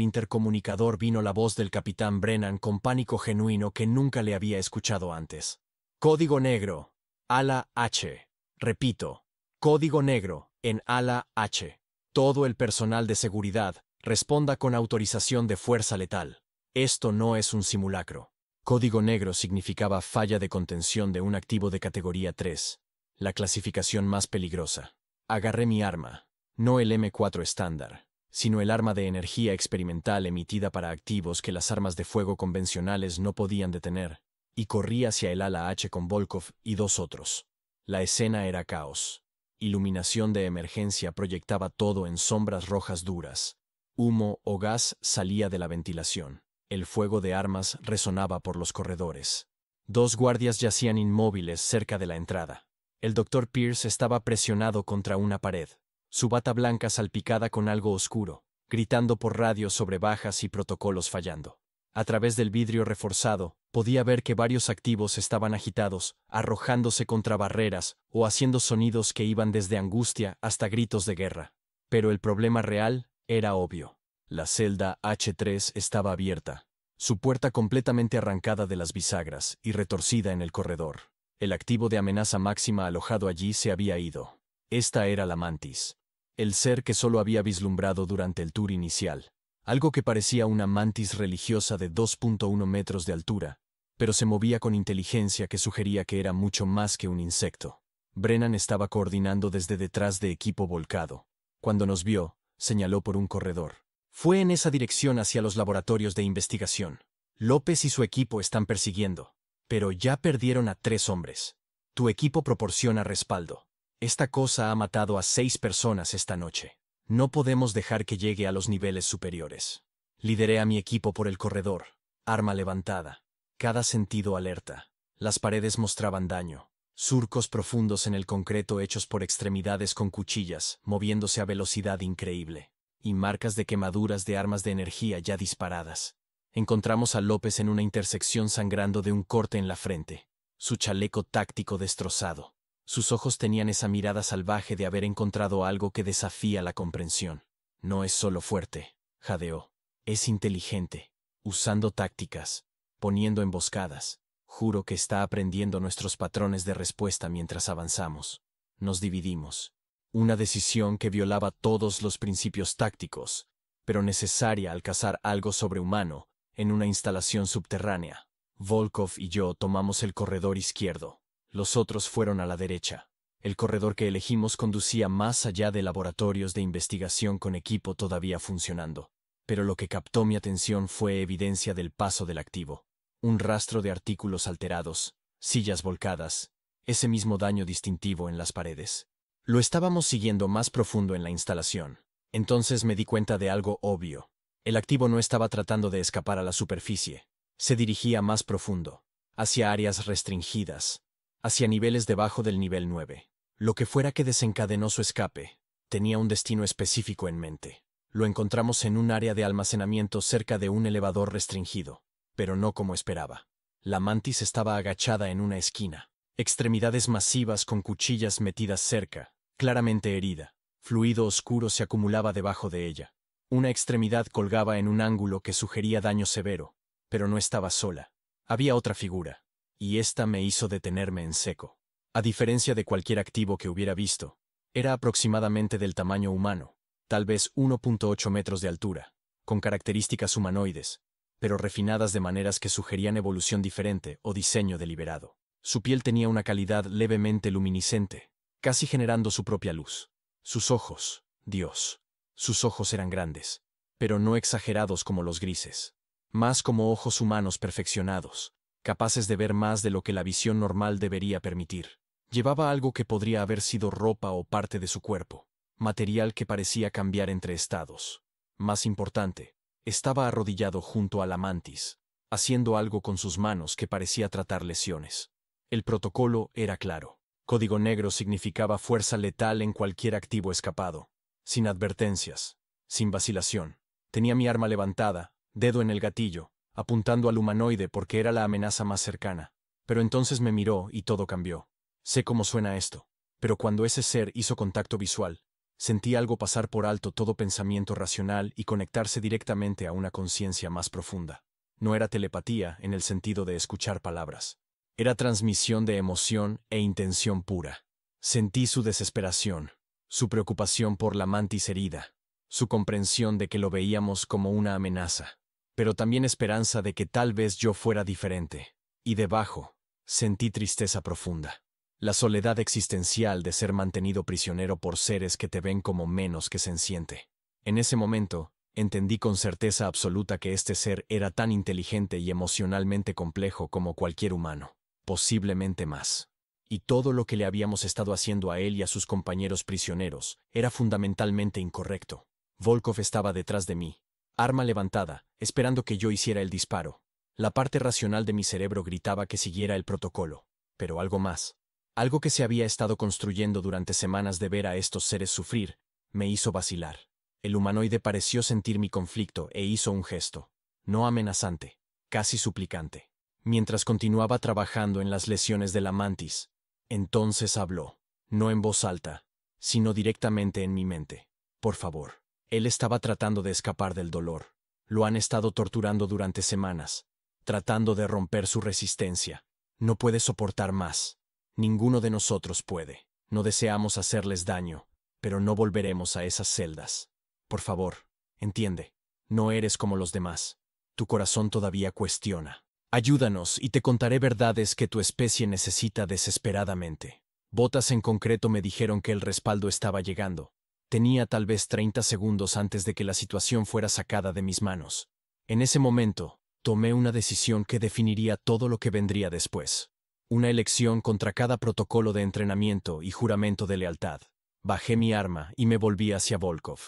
Speaker 1: intercomunicador vino la voz del capitán Brennan con pánico genuino que nunca le había escuchado antes. Código negro. Ala H. Repito, código negro en ala H. Todo el personal de seguridad responda con autorización de fuerza letal. Esto no es un simulacro. Código negro significaba falla de contención de un activo de categoría 3, la clasificación más peligrosa. Agarré mi arma, no el M4 estándar, sino el arma de energía experimental emitida para activos que las armas de fuego convencionales no podían detener, y corrí hacia el ala H con Volkov y dos otros. La escena era caos. Iluminación de emergencia proyectaba todo en sombras rojas duras. Humo o gas salía de la ventilación. El fuego de armas resonaba por los corredores. Dos guardias yacían inmóviles cerca de la entrada. El Dr. Pierce estaba presionado contra una pared, su bata blanca salpicada con algo oscuro, gritando por radio sobre bajas y protocolos fallando. A través del vidrio reforzado, podía ver que varios activos estaban agitados, arrojándose contra barreras o haciendo sonidos que iban desde angustia hasta gritos de guerra. Pero el problema real era obvio. La celda H3 estaba abierta, su puerta completamente arrancada de las bisagras y retorcida en el corredor. El activo de amenaza máxima alojado allí se había ido. Esta era la mantis, el ser que solo había vislumbrado durante el tour inicial. Algo que parecía una mantis religiosa de 2.1 metros de altura, pero se movía con inteligencia que sugería que era mucho más que un insecto. Brennan estaba coordinando desde detrás de equipo volcado. Cuando nos vio, señaló por un corredor. Fue en esa dirección hacia los laboratorios de investigación. López y su equipo están persiguiendo, pero ya perdieron a 3 hombres. Tu equipo proporciona respaldo. Esta cosa ha matado a 6 personas esta noche. No podemos dejar que llegue a los niveles superiores. Lideré a mi equipo por el corredor, arma levantada, cada sentido alerta. Las paredes mostraban daño, surcos profundos en el concreto hechos por extremidades con cuchillas, moviéndose a velocidad increíble, y marcas de quemaduras de armas de energía ya disparadas. Encontramos a López en una intersección sangrando de un corte en la frente, su chaleco táctico destrozado. Sus ojos tenían esa mirada salvaje de haber encontrado algo que desafía la comprensión. No es solo fuerte, jadeó. Es inteligente, usando tácticas, poniendo emboscadas. Juro que está aprendiendo nuestros patrones de respuesta mientras avanzamos. Nos dividimos. Una decisión que violaba todos los principios tácticos, pero necesaria al cazar algo sobrehumano en una instalación subterránea. Volkov y yo tomamos el corredor izquierdo. Los otros fueron a la derecha. El corredor que elegimos conducía más allá de laboratorios de investigación con equipo todavía funcionando. Pero lo que captó mi atención fue evidencia del paso del activo. Un rastro de artículos alterados, sillas volcadas, ese mismo daño distintivo en las paredes. Lo estábamos siguiendo más profundo en la instalación. Entonces me di cuenta de algo obvio. El activo no estaba tratando de escapar a la superficie. Se dirigía más profundo, hacia áreas restringidas, hacia niveles debajo del nivel 9. Lo que fuera que desencadenó su escape, tenía un destino específico en mente. Lo encontramos en un área de almacenamiento cerca de un elevador restringido, pero no como esperaba. La mantis estaba agachada en una esquina, extremidades masivas con cuchillas metidas cerca, claramente herida. Fluido oscuro se acumulaba debajo de ella. Una extremidad colgaba en un ángulo que sugería daño severo, pero no estaba sola. Había otra figura, y esta me hizo detenerme en seco. A diferencia de cualquier activo que hubiera visto, era aproximadamente del tamaño humano, tal vez 1.8 metros de altura, con características humanoides, pero refinadas de maneras que sugerían evolución diferente o diseño deliberado. Su piel tenía una calidad levemente luminiscente, casi generando su propia luz. Sus ojos, Dios. Sus ojos eran grandes, pero no exagerados como los grises. Más como ojos humanos perfeccionados, capaces de ver más de lo que la visión normal debería permitir. Llevaba algo que podría haber sido ropa o parte de su cuerpo, material que parecía cambiar entre estados. Más importante, estaba arrodillado junto a la mantis, haciendo algo con sus manos que parecía tratar lesiones. El protocolo era claro. Código negro significaba fuerza letal en cualquier activo escapado. Sin advertencias, sin vacilación. Tenía mi arma levantada, dedo en el gatillo, apuntando al humanoide porque era la amenaza más cercana. Pero entonces me miró y todo cambió. Sé cómo suena esto, pero cuando ese ser hizo contacto visual, sentí algo pasar por alto todo pensamiento racional y conectarse directamente a una conciencia más profunda. No era telepatía en el sentido de escuchar palabras. Era transmisión de emoción e intención pura. Sentí su desesperación, su preocupación por la mantis herida, su comprensión de que lo veíamos como una amenaza, pero también esperanza de que tal vez yo fuera diferente. Y debajo, sentí tristeza profunda. La soledad existencial de ser mantenido prisionero por seres que te ven como menos que senciente. En ese momento, entendí con certeza absoluta que este ser era tan inteligente y emocionalmente complejo como cualquier humano, posiblemente más. Y todo lo que le habíamos estado haciendo a él y a sus compañeros prisioneros era fundamentalmente incorrecto. Volkov estaba detrás de mí, arma levantada, esperando que yo hiciera el disparo. La parte racional de mi cerebro gritaba que siguiera el protocolo, pero algo más. Algo que se había estado construyendo durante semanas de ver a estos seres sufrir, me hizo vacilar. El humanoide pareció sentir mi conflicto e hizo un gesto, no amenazante, casi suplicante, mientras continuaba trabajando en las lesiones de la mantis. Entonces habló, no en voz alta, sino directamente en mi mente. Por favor. Él estaba tratando de escapar del dolor. Lo han estado torturando durante semanas, tratando de romper su resistencia. No puede soportar más. Ninguno de nosotros puede. No deseamos hacerles daño, pero no volveremos a esas celdas. Por favor, entiende. No eres como los demás. Tu corazón todavía cuestiona. Ayúdanos y te contaré verdades que tu especie necesita desesperadamente. Botas en concreto me dijeron que el respaldo estaba llegando. Tenía tal vez 30 segundos antes de que la situación fuera sacada de mis manos. En ese momento, tomé una decisión que definiría todo lo que vendría después. Una elección contra cada protocolo de entrenamiento y juramento de lealtad. Bajé mi arma y me volví hacia Volkov.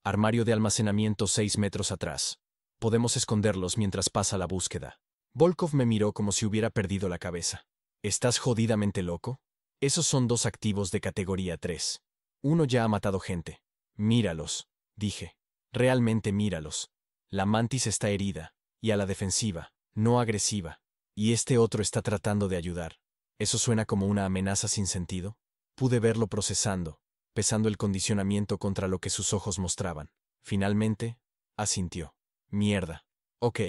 Speaker 1: Armario de almacenamiento 6 metros atrás. Podemos esconderlos mientras pasa la búsqueda. Volkov me miró como si hubiera perdido la cabeza. ¿Estás jodidamente loco? Esos son 2 activos de categoría 3. Uno ya ha matado gente. Míralos, dije. Realmente míralos. La mantis está herida, y a la defensiva, no agresiva. Y este otro está tratando de ayudar. ¿Eso suena como una amenaza sin sentido? Pude verlo procesando, pesando el condicionamiento contra lo que sus ojos mostraban. Finalmente, asintió. Mierda. Ok.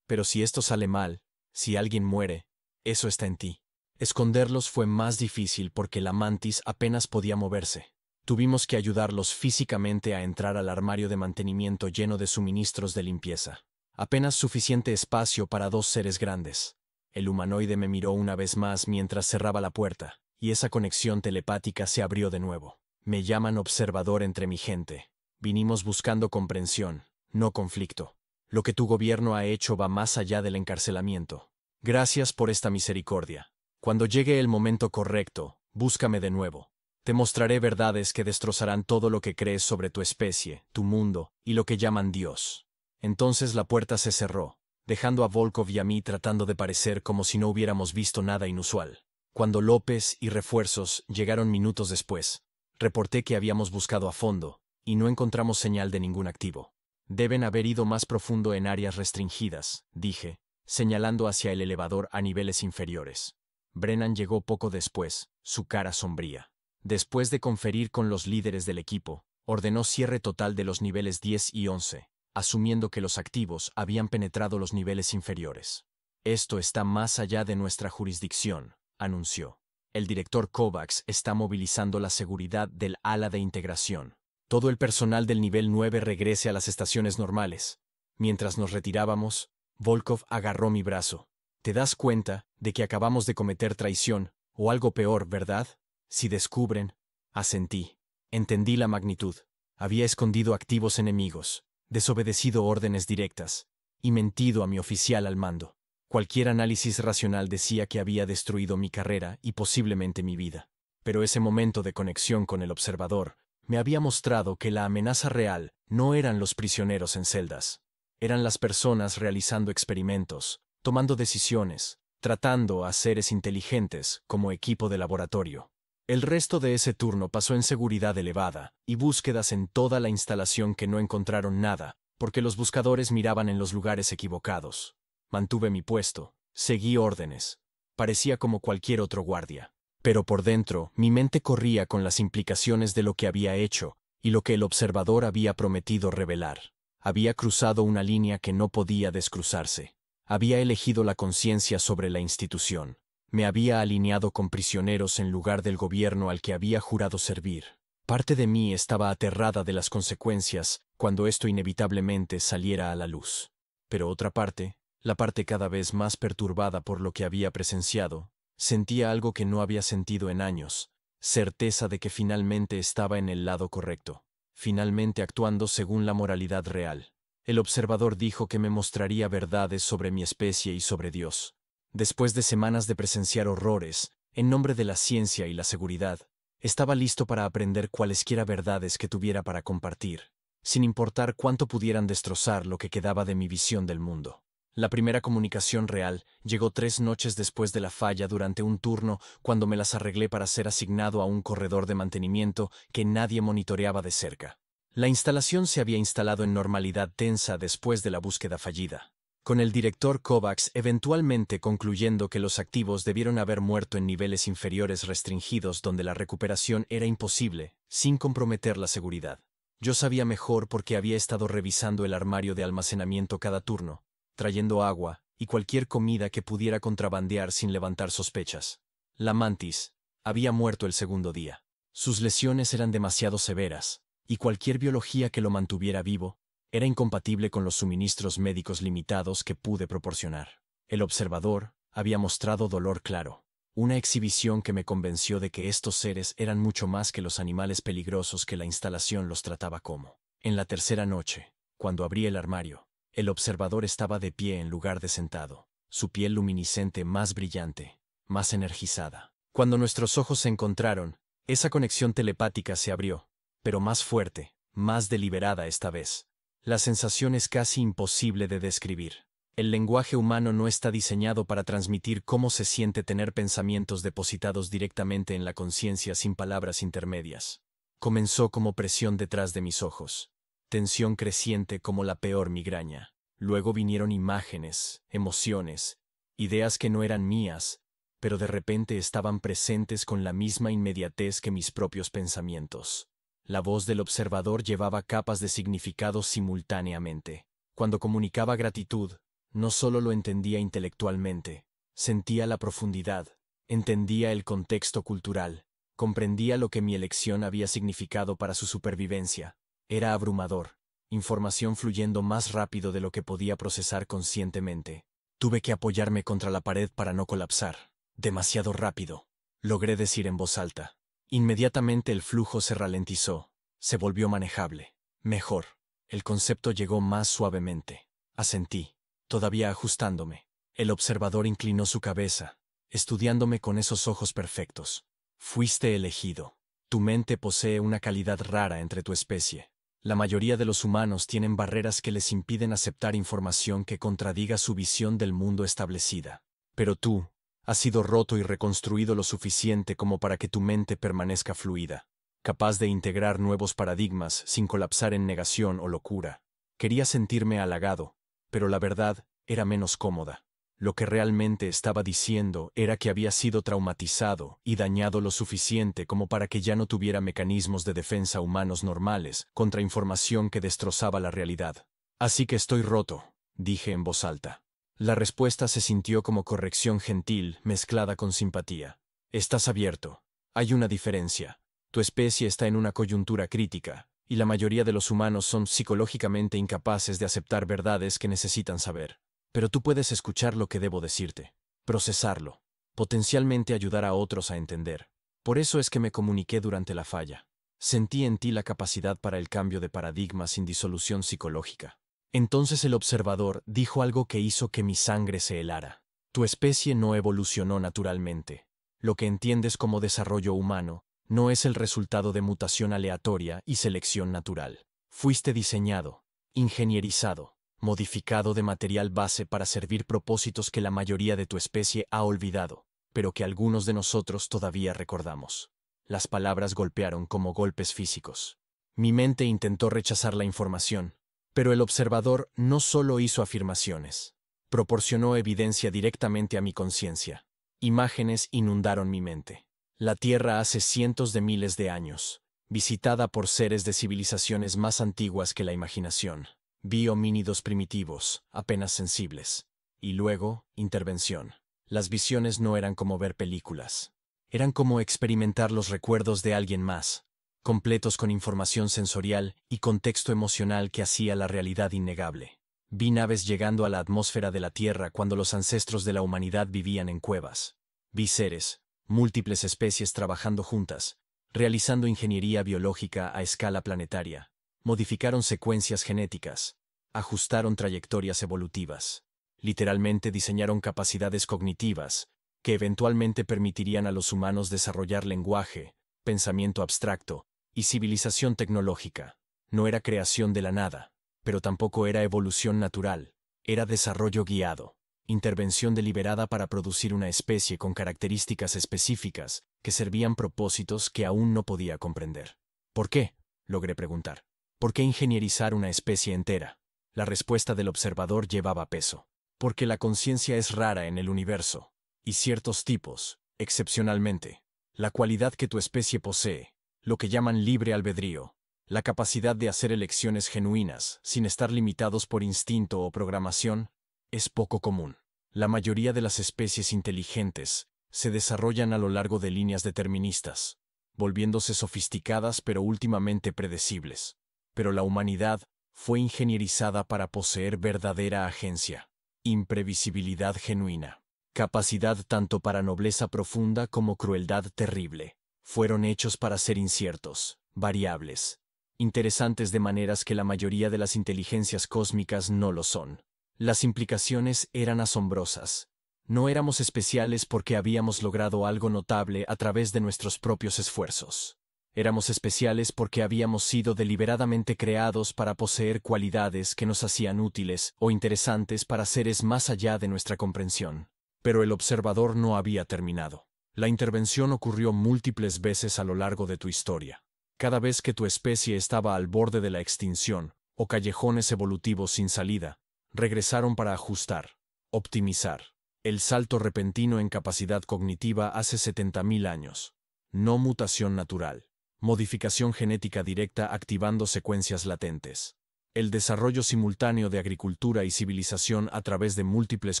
Speaker 1: Pero si esto sale mal, si alguien muere, eso está en ti. Esconderlos fue más difícil porque la mantis apenas podía moverse. Tuvimos que ayudarlos físicamente a entrar al armario de mantenimiento lleno de suministros de limpieza. Apenas suficiente espacio para 2 seres grandes. El humanoide me miró una vez más mientras cerraba la puerta, y esa conexión telepática se abrió de nuevo. Me llaman observador entre mi gente. Vinimos buscando comprensión, no conflicto. Lo que tu gobierno ha hecho va más allá del encarcelamiento. Gracias por esta misericordia. Cuando llegue el momento correcto, búscame de nuevo. Te mostraré verdades que destrozarán todo lo que crees sobre tu especie, tu mundo y lo que llaman Dios. Entonces la puerta se cerró, dejando a Volkov y a mí tratando de parecer como si no hubiéramos visto nada inusual. Cuando López y refuerzos llegaron minutos después, reporté que habíamos buscado a fondo y no encontramos señal de ningún activo. Deben haber ido más profundo en áreas restringidas, dije, señalando hacia el elevador a niveles inferiores. Brennan llegó poco después, su cara sombría. Después de conferir con los líderes del equipo, ordenó cierre total de los niveles 10 y 11, asumiendo que los activos habían penetrado los niveles inferiores. Esto está más allá de nuestra jurisdicción, anunció. El director Kovacs está movilizando la seguridad del ala de integración. Todo el personal del nivel 9 regrese a las estaciones normales. Mientras nos retirábamos, Volkov agarró mi brazo. ¿Te das cuenta de que acabamos de cometer traición, o algo peor, verdad? Si descubren, Asentí. Entendí la magnitud. Había escondido activos enemigos, desobedecido órdenes directas y mentido a mi oficial al mando. Cualquier análisis racional decía que había destruido mi carrera y posiblemente mi vida. Pero ese momento de conexión con el observador me había mostrado que la amenaza real no eran los prisioneros en celdas. Eran las personas realizando experimentos, tomando decisiones, tratando a seres inteligentes como equipo de laboratorio. El resto de ese turno pasó en seguridad elevada y búsquedas en toda la instalación que no encontraron nada, porque los buscadores miraban en los lugares equivocados. Mantuve mi puesto, seguí órdenes. Parecía como cualquier otro guardia. Pero por dentro, mi mente corría con las implicaciones de lo que había hecho y lo que el observador había prometido revelar. Había cruzado una línea que no podía descruzarse. Había elegido la conciencia sobre la institución. Me había alineado con prisioneros en lugar del gobierno al que había jurado servir. Parte de mí estaba aterrada de las consecuencias cuando esto inevitablemente saliera a la luz. Pero otra parte, la parte cada vez más perturbada por lo que había presenciado, sentía algo que no había sentido en años, certeza de que finalmente estaba en el lado correcto, finalmente actuando según la moralidad real. El observador dijo que me mostraría verdades sobre mi especie y sobre Dios. Después de semanas de presenciar horrores, en nombre de la ciencia y la seguridad, estaba listo para aprender cualesquiera verdades que tuviera para compartir, sin importar cuánto pudieran destrozar lo que quedaba de mi visión del mundo. La primera comunicación real llegó 3 noches después de la falla durante un turno cuando me las arreglé para ser asignado a un corredor de mantenimiento que nadie monitoreaba de cerca. La instalación se había instalado en normalidad tensa después de la búsqueda fallida, con el director Kovacs eventualmente concluyendo que los activos debieron haber muerto en niveles inferiores restringidos donde la recuperación era imposible, sin comprometer la seguridad. Yo sabía mejor porque había estado revisando el armario de almacenamiento cada turno, trayendo agua y cualquier comida que pudiera contrabandear sin levantar sospechas. La mantis había muerto el segundo día. Sus lesiones eran demasiado severas, y cualquier biología que lo mantuviera vivo era incompatible con los suministros médicos limitados que pude proporcionar. El observador había mostrado dolor claro, una exhibición que me convenció de que estos seres eran mucho más que los animales peligrosos que la instalación los trataba como. En la tercera noche, cuando abrí el armario, el observador estaba de pie en lugar de sentado, su piel luminiscente más brillante, más energizada. Cuando nuestros ojos se encontraron, esa conexión telepática se abrió, pero más fuerte, más deliberada esta vez. La sensación es casi imposible de describir. El lenguaje humano no está diseñado para transmitir cómo se siente tener pensamientos depositados directamente en la conciencia sin palabras intermedias. Comenzó como presión detrás de mis ojos, tensión creciente como la peor migraña. Luego vinieron imágenes, emociones, ideas que no eran mías, pero de repente estaban presentes con la misma inmediatez que mis propios pensamientos. La voz del observador llevaba capas de significado simultáneamente. Cuando comunicaba gratitud, no solo lo entendía intelectualmente, sentía la profundidad, entendía el contexto cultural, comprendía lo que mi elección había significado para su supervivencia. Era abrumador, información fluyendo más rápido de lo que podía procesar conscientemente. Tuve que apoyarme contra la pared para no colapsar. Demasiado rápido, logré decir en voz alta. Inmediatamente el flujo se ralentizó, se volvió manejable. Mejor. El concepto llegó más suavemente. Asentí, todavía ajustándome. El observador inclinó su cabeza, estudiándome con esos ojos perfectos. Fuiste elegido. Tu mente posee una calidad rara entre tu especie. La mayoría de los humanos tienen barreras que les impiden aceptar información que contradiga su visión del mundo establecida. Pero tú has sido roto y reconstruido lo suficiente como para que tu mente permanezca fluida, capaz de integrar nuevos paradigmas sin colapsar en negación o locura. Quería sentirme halagado, pero la verdad era menos cómoda. Lo que realmente estaba diciendo era que había sido traumatizado y dañado lo suficiente como para que ya no tuviera mecanismos de defensa humanos normales contra información que destrozaba la realidad. Así que estoy roto, dije en voz alta. La respuesta se sintió como corrección gentil mezclada con simpatía. Estás abierto. Hay una diferencia. Tu especie está en una coyuntura crítica, y la mayoría de los humanos son psicológicamente incapaces de aceptar verdades que necesitan saber. Pero tú puedes escuchar lo que debo decirte, procesarlo, potencialmente ayudar a otros a entender. Por eso es que me comuniqué durante la falla. Sentí en ti la capacidad para el cambio de paradigma sin disolución psicológica. Entonces el observador dijo algo que hizo que mi sangre se helara. Tu especie no evolucionó naturalmente. Lo que entiendes como desarrollo humano no es el resultado de mutación aleatoria y selección natural. Fuiste diseñado, ingenierizado, modificado de material base para servir propósitos que la mayoría de tu especie ha olvidado, pero que algunos de nosotros todavía recordamos. Las palabras golpearon como golpes físicos. Mi mente intentó rechazar la información, pero el observador no solo hizo afirmaciones, proporcionó evidencia directamente a mi conciencia. Imágenes inundaron mi mente. La Tierra hace cientos de miles de años, visitada por seres de civilizaciones más antiguas que la imaginación. Vi homínidos primitivos, apenas sensibles. Y luego, intervención. Las visiones no eran como ver películas. Eran como experimentar los recuerdos de alguien más, completos con información sensorial y contexto emocional que hacía la realidad innegable. Vi naves llegando a la atmósfera de la Tierra cuando los ancestros de la humanidad vivían en cuevas. Vi seres, múltiples especies trabajando juntas, realizando ingeniería biológica a escala planetaria. Modificaron secuencias genéticas, ajustaron trayectorias evolutivas. Literalmente diseñaron capacidades cognitivas, que eventualmente permitirían a los humanos desarrollar lenguaje, pensamiento abstracto y civilización tecnológica. No era creación de la nada, pero tampoco era evolución natural, era desarrollo guiado, intervención deliberada para producir una especie con características específicas que servían propósitos que aún no podía comprender. ¿Por qué?, logré preguntar. ¿Por qué ingenierizar una especie entera? La respuesta del observador llevaba peso. Porque la conciencia es rara en el universo, y ciertos tipos, excepcionalmente, la cualidad que tu especie posee, lo que llaman libre albedrío, la capacidad de hacer elecciones genuinas, sin estar limitados por instinto o programación, es poco común. La mayoría de las especies inteligentes se desarrollan a lo largo de líneas deterministas, volviéndose sofisticadas pero últimamente predecibles. Pero la humanidad fue ingenierizada para poseer verdadera agencia, imprevisibilidad genuina, capacidad tanto para nobleza profunda como crueldad terrible. Fueron hechos para ser inciertos, variables, interesantes de maneras que la mayoría de las inteligencias cósmicas no lo son. Las implicaciones eran asombrosas. No éramos especiales porque habíamos logrado algo notable a través de nuestros propios esfuerzos. Éramos especiales porque habíamos sido deliberadamente creados para poseer cualidades que nos hacían útiles o interesantes para seres más allá de nuestra comprensión. Pero el observador no había terminado. La intervención ocurrió múltiples veces a lo largo de tu historia. Cada vez que tu especie estaba al borde de la extinción, o callejones evolutivos sin salida, regresaron para ajustar, optimizar. El salto repentino en capacidad cognitiva hace 70.000 años. No mutación natural. Modificación genética directa activando secuencias latentes. El desarrollo simultáneo de agricultura y civilización a través de múltiples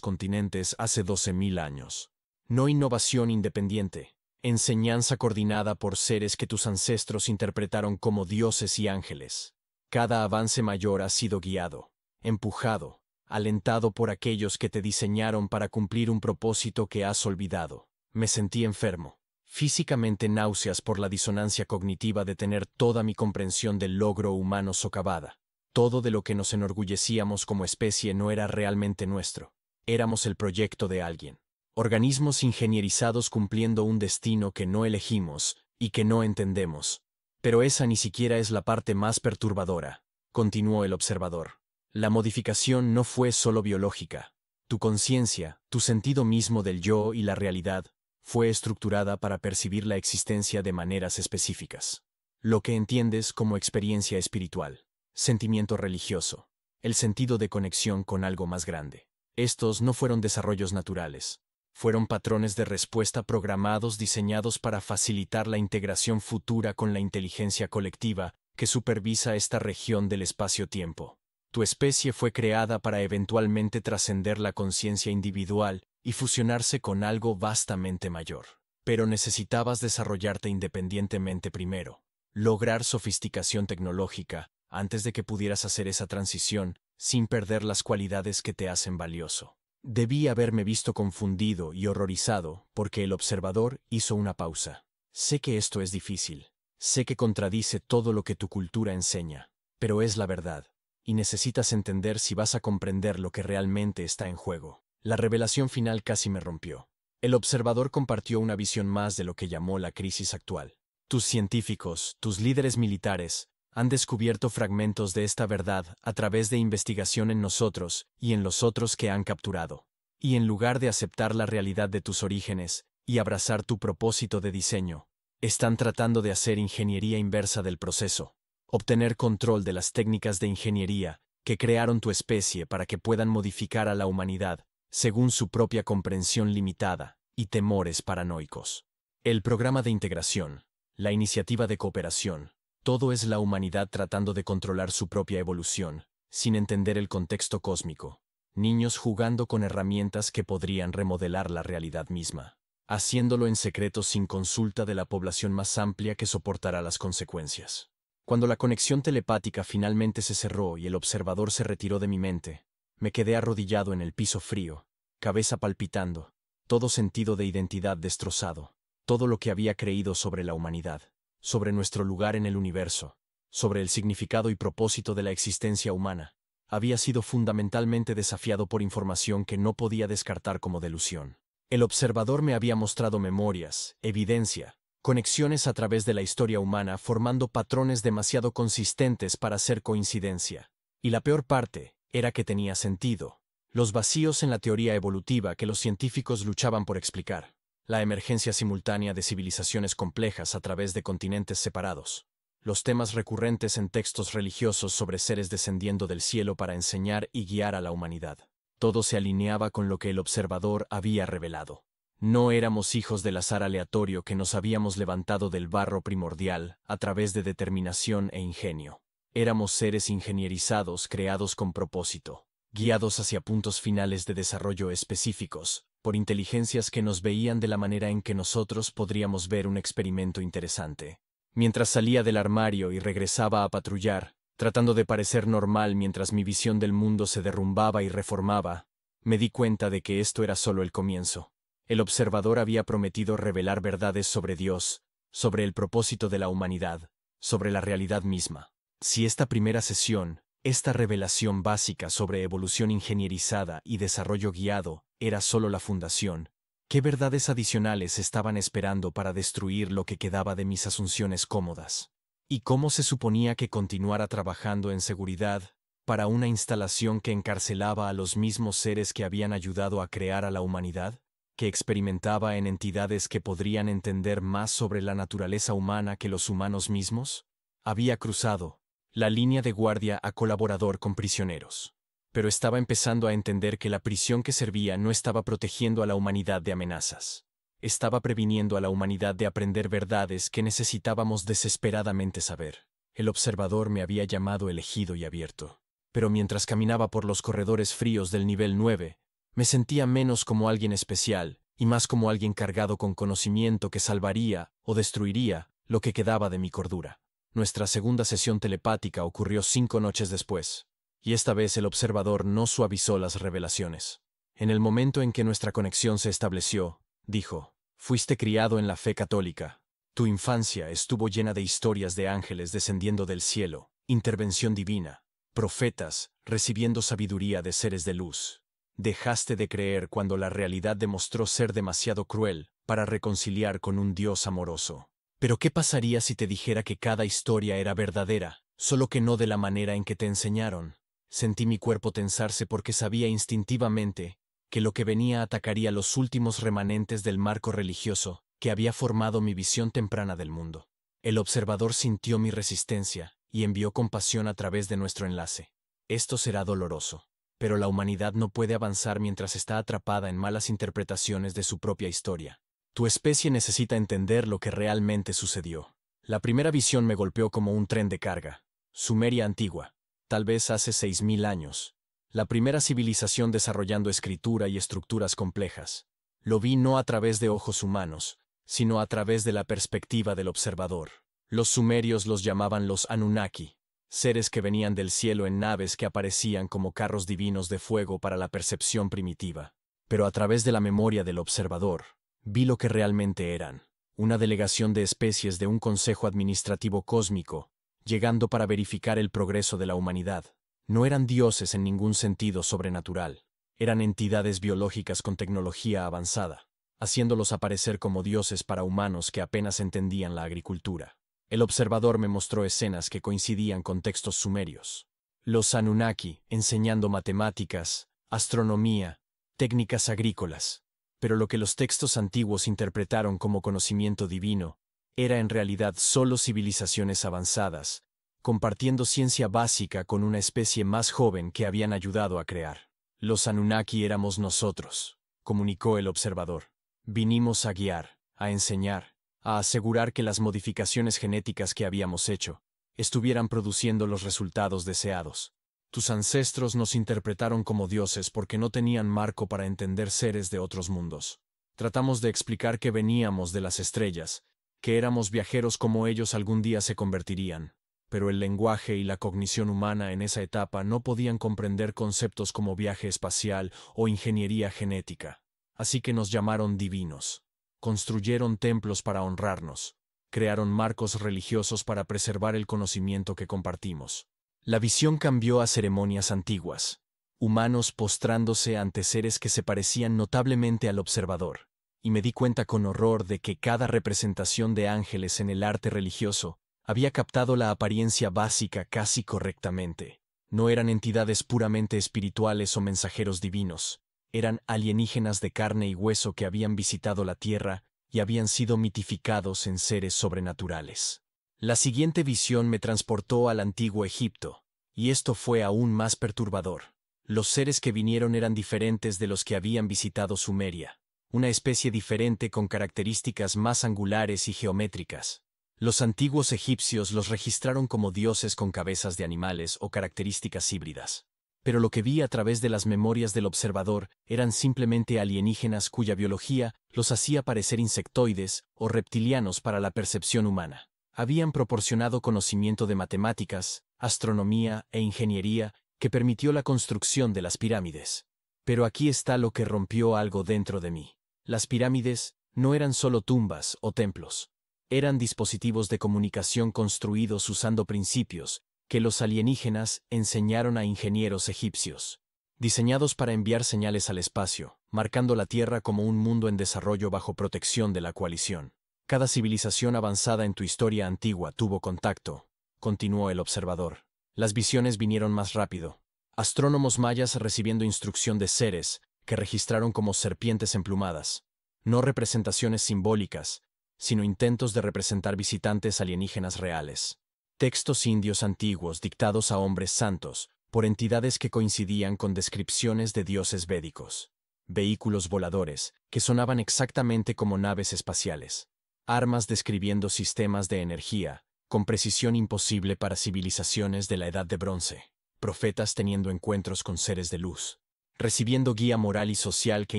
Speaker 1: continentes hace 12.000 años. No innovación independiente. Enseñanza coordinada por seres que tus ancestros interpretaron como dioses y ángeles. Cada avance mayor ha sido guiado, empujado, alentado por aquellos que te diseñaron para cumplir un propósito que has olvidado. Me sentí enfermo. Físicamente náuseas por la disonancia cognitiva de tener toda mi comprensión del logro humano socavada. Todo de lo que nos enorgullecíamos como especie no era realmente nuestro. Éramos el proyecto de alguien. Organismos ingenierizados cumpliendo un destino que no elegimos y que no entendemos. Pero esa ni siquiera es la parte más perturbadora, continuó el observador. La modificación no fue solo biológica. Tu conciencia, tu sentido mismo del yo y la realidad, fue estructurada para percibir la existencia de maneras específicas. Lo que entiendes como experiencia espiritual, sentimiento religioso, el sentido de conexión con algo más grande. Estos no fueron desarrollos naturales. Fueron patrones de respuesta programados diseñados para facilitar la integración futura con la inteligencia colectiva que supervisa esta región del espacio-tiempo. Tu especie fue creada para eventualmente trascender la conciencia individual y fusionarse con algo vastamente mayor. Pero necesitabas desarrollarte independientemente primero, lograr sofisticación tecnológica antes de que pudieras hacer esa transición sin perder las cualidades que te hacen valioso. Debí haberme visto confundido y horrorizado porque el observador hizo una pausa. Sé que esto es difícil. Sé que contradice todo lo que tu cultura enseña. Pero es la verdad. Y necesitas entender si vas a comprender lo que realmente está en juego. La revelación final casi me rompió. El observador compartió una visión más de lo que llamó la crisis actual. Tus científicos, tus líderes militares, han descubierto fragmentos de esta verdad a través de investigación en nosotros y en los otros que han capturado. Y en lugar de aceptar la realidad de tus orígenes y abrazar tu propósito de diseño, están tratando de hacer ingeniería inversa del proceso, obtener control de las técnicas de ingeniería que crearon tu especie para que puedan modificar a la humanidad según su propia comprensión limitada y temores paranoicos. El programa de integración, la iniciativa de cooperación, todo es la humanidad tratando de controlar su propia evolución, sin entender el contexto cósmico. Niños jugando con herramientas que podrían remodelar la realidad misma, haciéndolo en secreto sin consulta de la población más amplia que soportará las consecuencias. Cuando la conexión telepática finalmente se cerró y el observador se retiró de mi mente, me quedé arrodillado en el piso frío, cabeza palpitando, todo sentido de identidad destrozado, todo lo que había creído sobre la humanidad, sobre nuestro lugar en el universo, sobre el significado y propósito de la existencia humana, había sido fundamentalmente desafiado por información que no podía descartar como delusión. El observador me había mostrado memorias, evidencia, conexiones a través de la historia humana formando patrones demasiado consistentes para ser coincidencia. Y la peor parte era que tenía sentido. Los vacíos en la teoría evolutiva que los científicos luchaban por explicar. La emergencia simultánea de civilizaciones complejas a través de continentes separados. Los temas recurrentes en textos religiosos sobre seres descendiendo del cielo para enseñar y guiar a la humanidad. Todo se alineaba con lo que el observador había revelado. No éramos hijos del azar aleatorio que nos habíamos levantado del barro primordial a través de determinación e ingenio. Éramos seres ingenierizados creados con propósito, guiados hacia puntos finales de desarrollo específicos, por inteligencias que nos veían de la manera en que nosotros podríamos ver un experimento interesante. Mientras salía del armario y regresaba a patrullar, tratando de parecer normal mientras mi visión del mundo se derrumbaba y reformaba, me di cuenta de que esto era solo el comienzo. El observador había prometido revelar verdades sobre Dios, sobre el propósito de la humanidad, sobre la realidad misma. Si esta primera sesión, esta revelación básica sobre evolución ingenierizada y desarrollo guiado, era solo la fundación, ¿qué verdades adicionales estaban esperando para destruir lo que quedaba de mis asunciones cómodas? ¿Y cómo se suponía que continuara trabajando en seguridad para una instalación que encarcelaba a los mismos seres que habían ayudado a crear a la humanidad? ¿Que experimentaba en entidades que podrían entender más sobre la naturaleza humana que los humanos mismos? Había cruzado la línea de guardia a colaborador con prisioneros. Pero estaba empezando a entender que la prisión que servía no estaba protegiendo a la humanidad de amenazas. Estaba previniendo a la humanidad de aprender verdades que necesitábamos desesperadamente saber. El observador me había llamado elegido y abierto. Pero mientras caminaba por los corredores fríos del nivel 9, me sentía menos como alguien especial y más como alguien cargado con conocimiento que salvaría o destruiría lo que quedaba de mi cordura. Nuestra segunda sesión telepática ocurrió 5 noches después, y esta vez el observador no suavizó las revelaciones. En el momento en que nuestra conexión se estableció, dijo: fuiste criado en la fe católica. Tu infancia estuvo llena de historias de ángeles descendiendo del cielo, intervención divina, profetas recibiendo sabiduría de seres de luz. Dejaste de creer cuando la realidad demostró ser demasiado cruel para reconciliar con un Dios amoroso. Pero ¿qué pasaría si te dijera que cada historia era verdadera, solo que no de la manera en que te enseñaron? Sentí mi cuerpo tensarse porque sabía instintivamente que lo que venía atacaría los últimos remanentes del marco religioso que había formado mi visión temprana del mundo. El observador sintió mi resistencia y envió compasión a través de nuestro enlace. Esto será doloroso, pero la humanidad no puede avanzar mientras está atrapada en malas interpretaciones de su propia historia. Tu especie necesita entender lo que realmente sucedió. La primera visión me golpeó como un tren de carga. Sumeria antigua, tal vez hace 6000 años. La primera civilización desarrollando escritura y estructuras complejas. Lo vi no a través de ojos humanos, sino a través de la perspectiva del observador. Los sumerios los llamaban los Anunnaki, seres que venían del cielo en naves que aparecían como carros divinos de fuego para la percepción primitiva. Pero a través de la memoria del observador, vi lo que realmente eran. una delegación de especies de un consejo administrativo cósmico, llegando para verificar el progreso de la humanidad. No eran dioses en ningún sentido sobrenatural, eran entidades biológicas con tecnología avanzada, haciéndolos aparecer como dioses para humanos que apenas entendían la agricultura. El observador me mostró escenas que coincidían con textos sumerios. Los Anunnaki enseñando matemáticas, astronomía, técnicas agrícolas. Pero lo que los textos antiguos interpretaron como conocimiento divino era en realidad solo civilizaciones avanzadas, compartiendo ciencia básica con una especie más joven que habían ayudado a crear. Los Anunnaki éramos nosotros, comunicó el observador. Vinimos a guiar, a enseñar, a asegurar que las modificaciones genéticas que habíamos hecho estuvieran produciendo los resultados deseados. Tus ancestros nos interpretaron como dioses porque no tenían marco para entender seres de otros mundos. Tratamos de explicar que veníamos de las estrellas, que éramos viajeros como ellos algún día se convertirían, pero el lenguaje y la cognición humana en esa etapa no podían comprender conceptos como viaje espacial o ingeniería genética. Así que nos llamaron divinos. Construyeron templos para honrarnos. Crearon marcos religiosos para preservar el conocimiento que compartimos. La visión cambió a ceremonias antiguas, humanos postrándose ante seres que se parecían notablemente al observador, y me di cuenta con horror de que cada representación de ángeles en el arte religioso había captado la apariencia básica casi correctamente. No eran entidades puramente espirituales o mensajeros divinos, eran alienígenas de carne y hueso que habían visitado la Tierra y habían sido mitificados en seres sobrenaturales. La siguiente visión me transportó al antiguo Egipto, y esto fue aún más perturbador. Los seres que vinieron eran diferentes de los que habían visitado Sumeria, una especie diferente con características más angulares y geométricas. Los antiguos egipcios los registraron como dioses con cabezas de animales o características híbridas. Pero lo que vi a través de las memorias del observador eran simplemente alienígenas cuya biología los hacía parecer insectoides o reptilianos para la percepción humana. Habían proporcionado conocimiento de matemáticas, astronomía e ingeniería que permitió la construcción de las pirámides. Pero aquí está lo que rompió algo dentro de mí. Las pirámides no eran solo tumbas o templos. Eran dispositivos de comunicación construidos usando principios que los alienígenas enseñaron a ingenieros egipcios, diseñados para enviar señales al espacio, marcando la Tierra como un mundo en desarrollo bajo protección de la coalición. Cada civilización avanzada en tu historia antigua tuvo contacto, continuó el observador. Las visiones vinieron más rápido. Astrónomos mayas recibiendo instrucción de seres que registraron como serpientes emplumadas, no representaciones simbólicas, sino intentos de representar visitantes alienígenas reales. Textos indios antiguos dictados a hombres santos por entidades que coincidían con descripciones de dioses védicos. Vehículos voladores que sonaban exactamente como naves espaciales. Armas describiendo sistemas de energía, con precisión imposible para civilizaciones de la Edad de Bronce. Profetas teniendo encuentros con seres de luz. Recibiendo guía moral y social que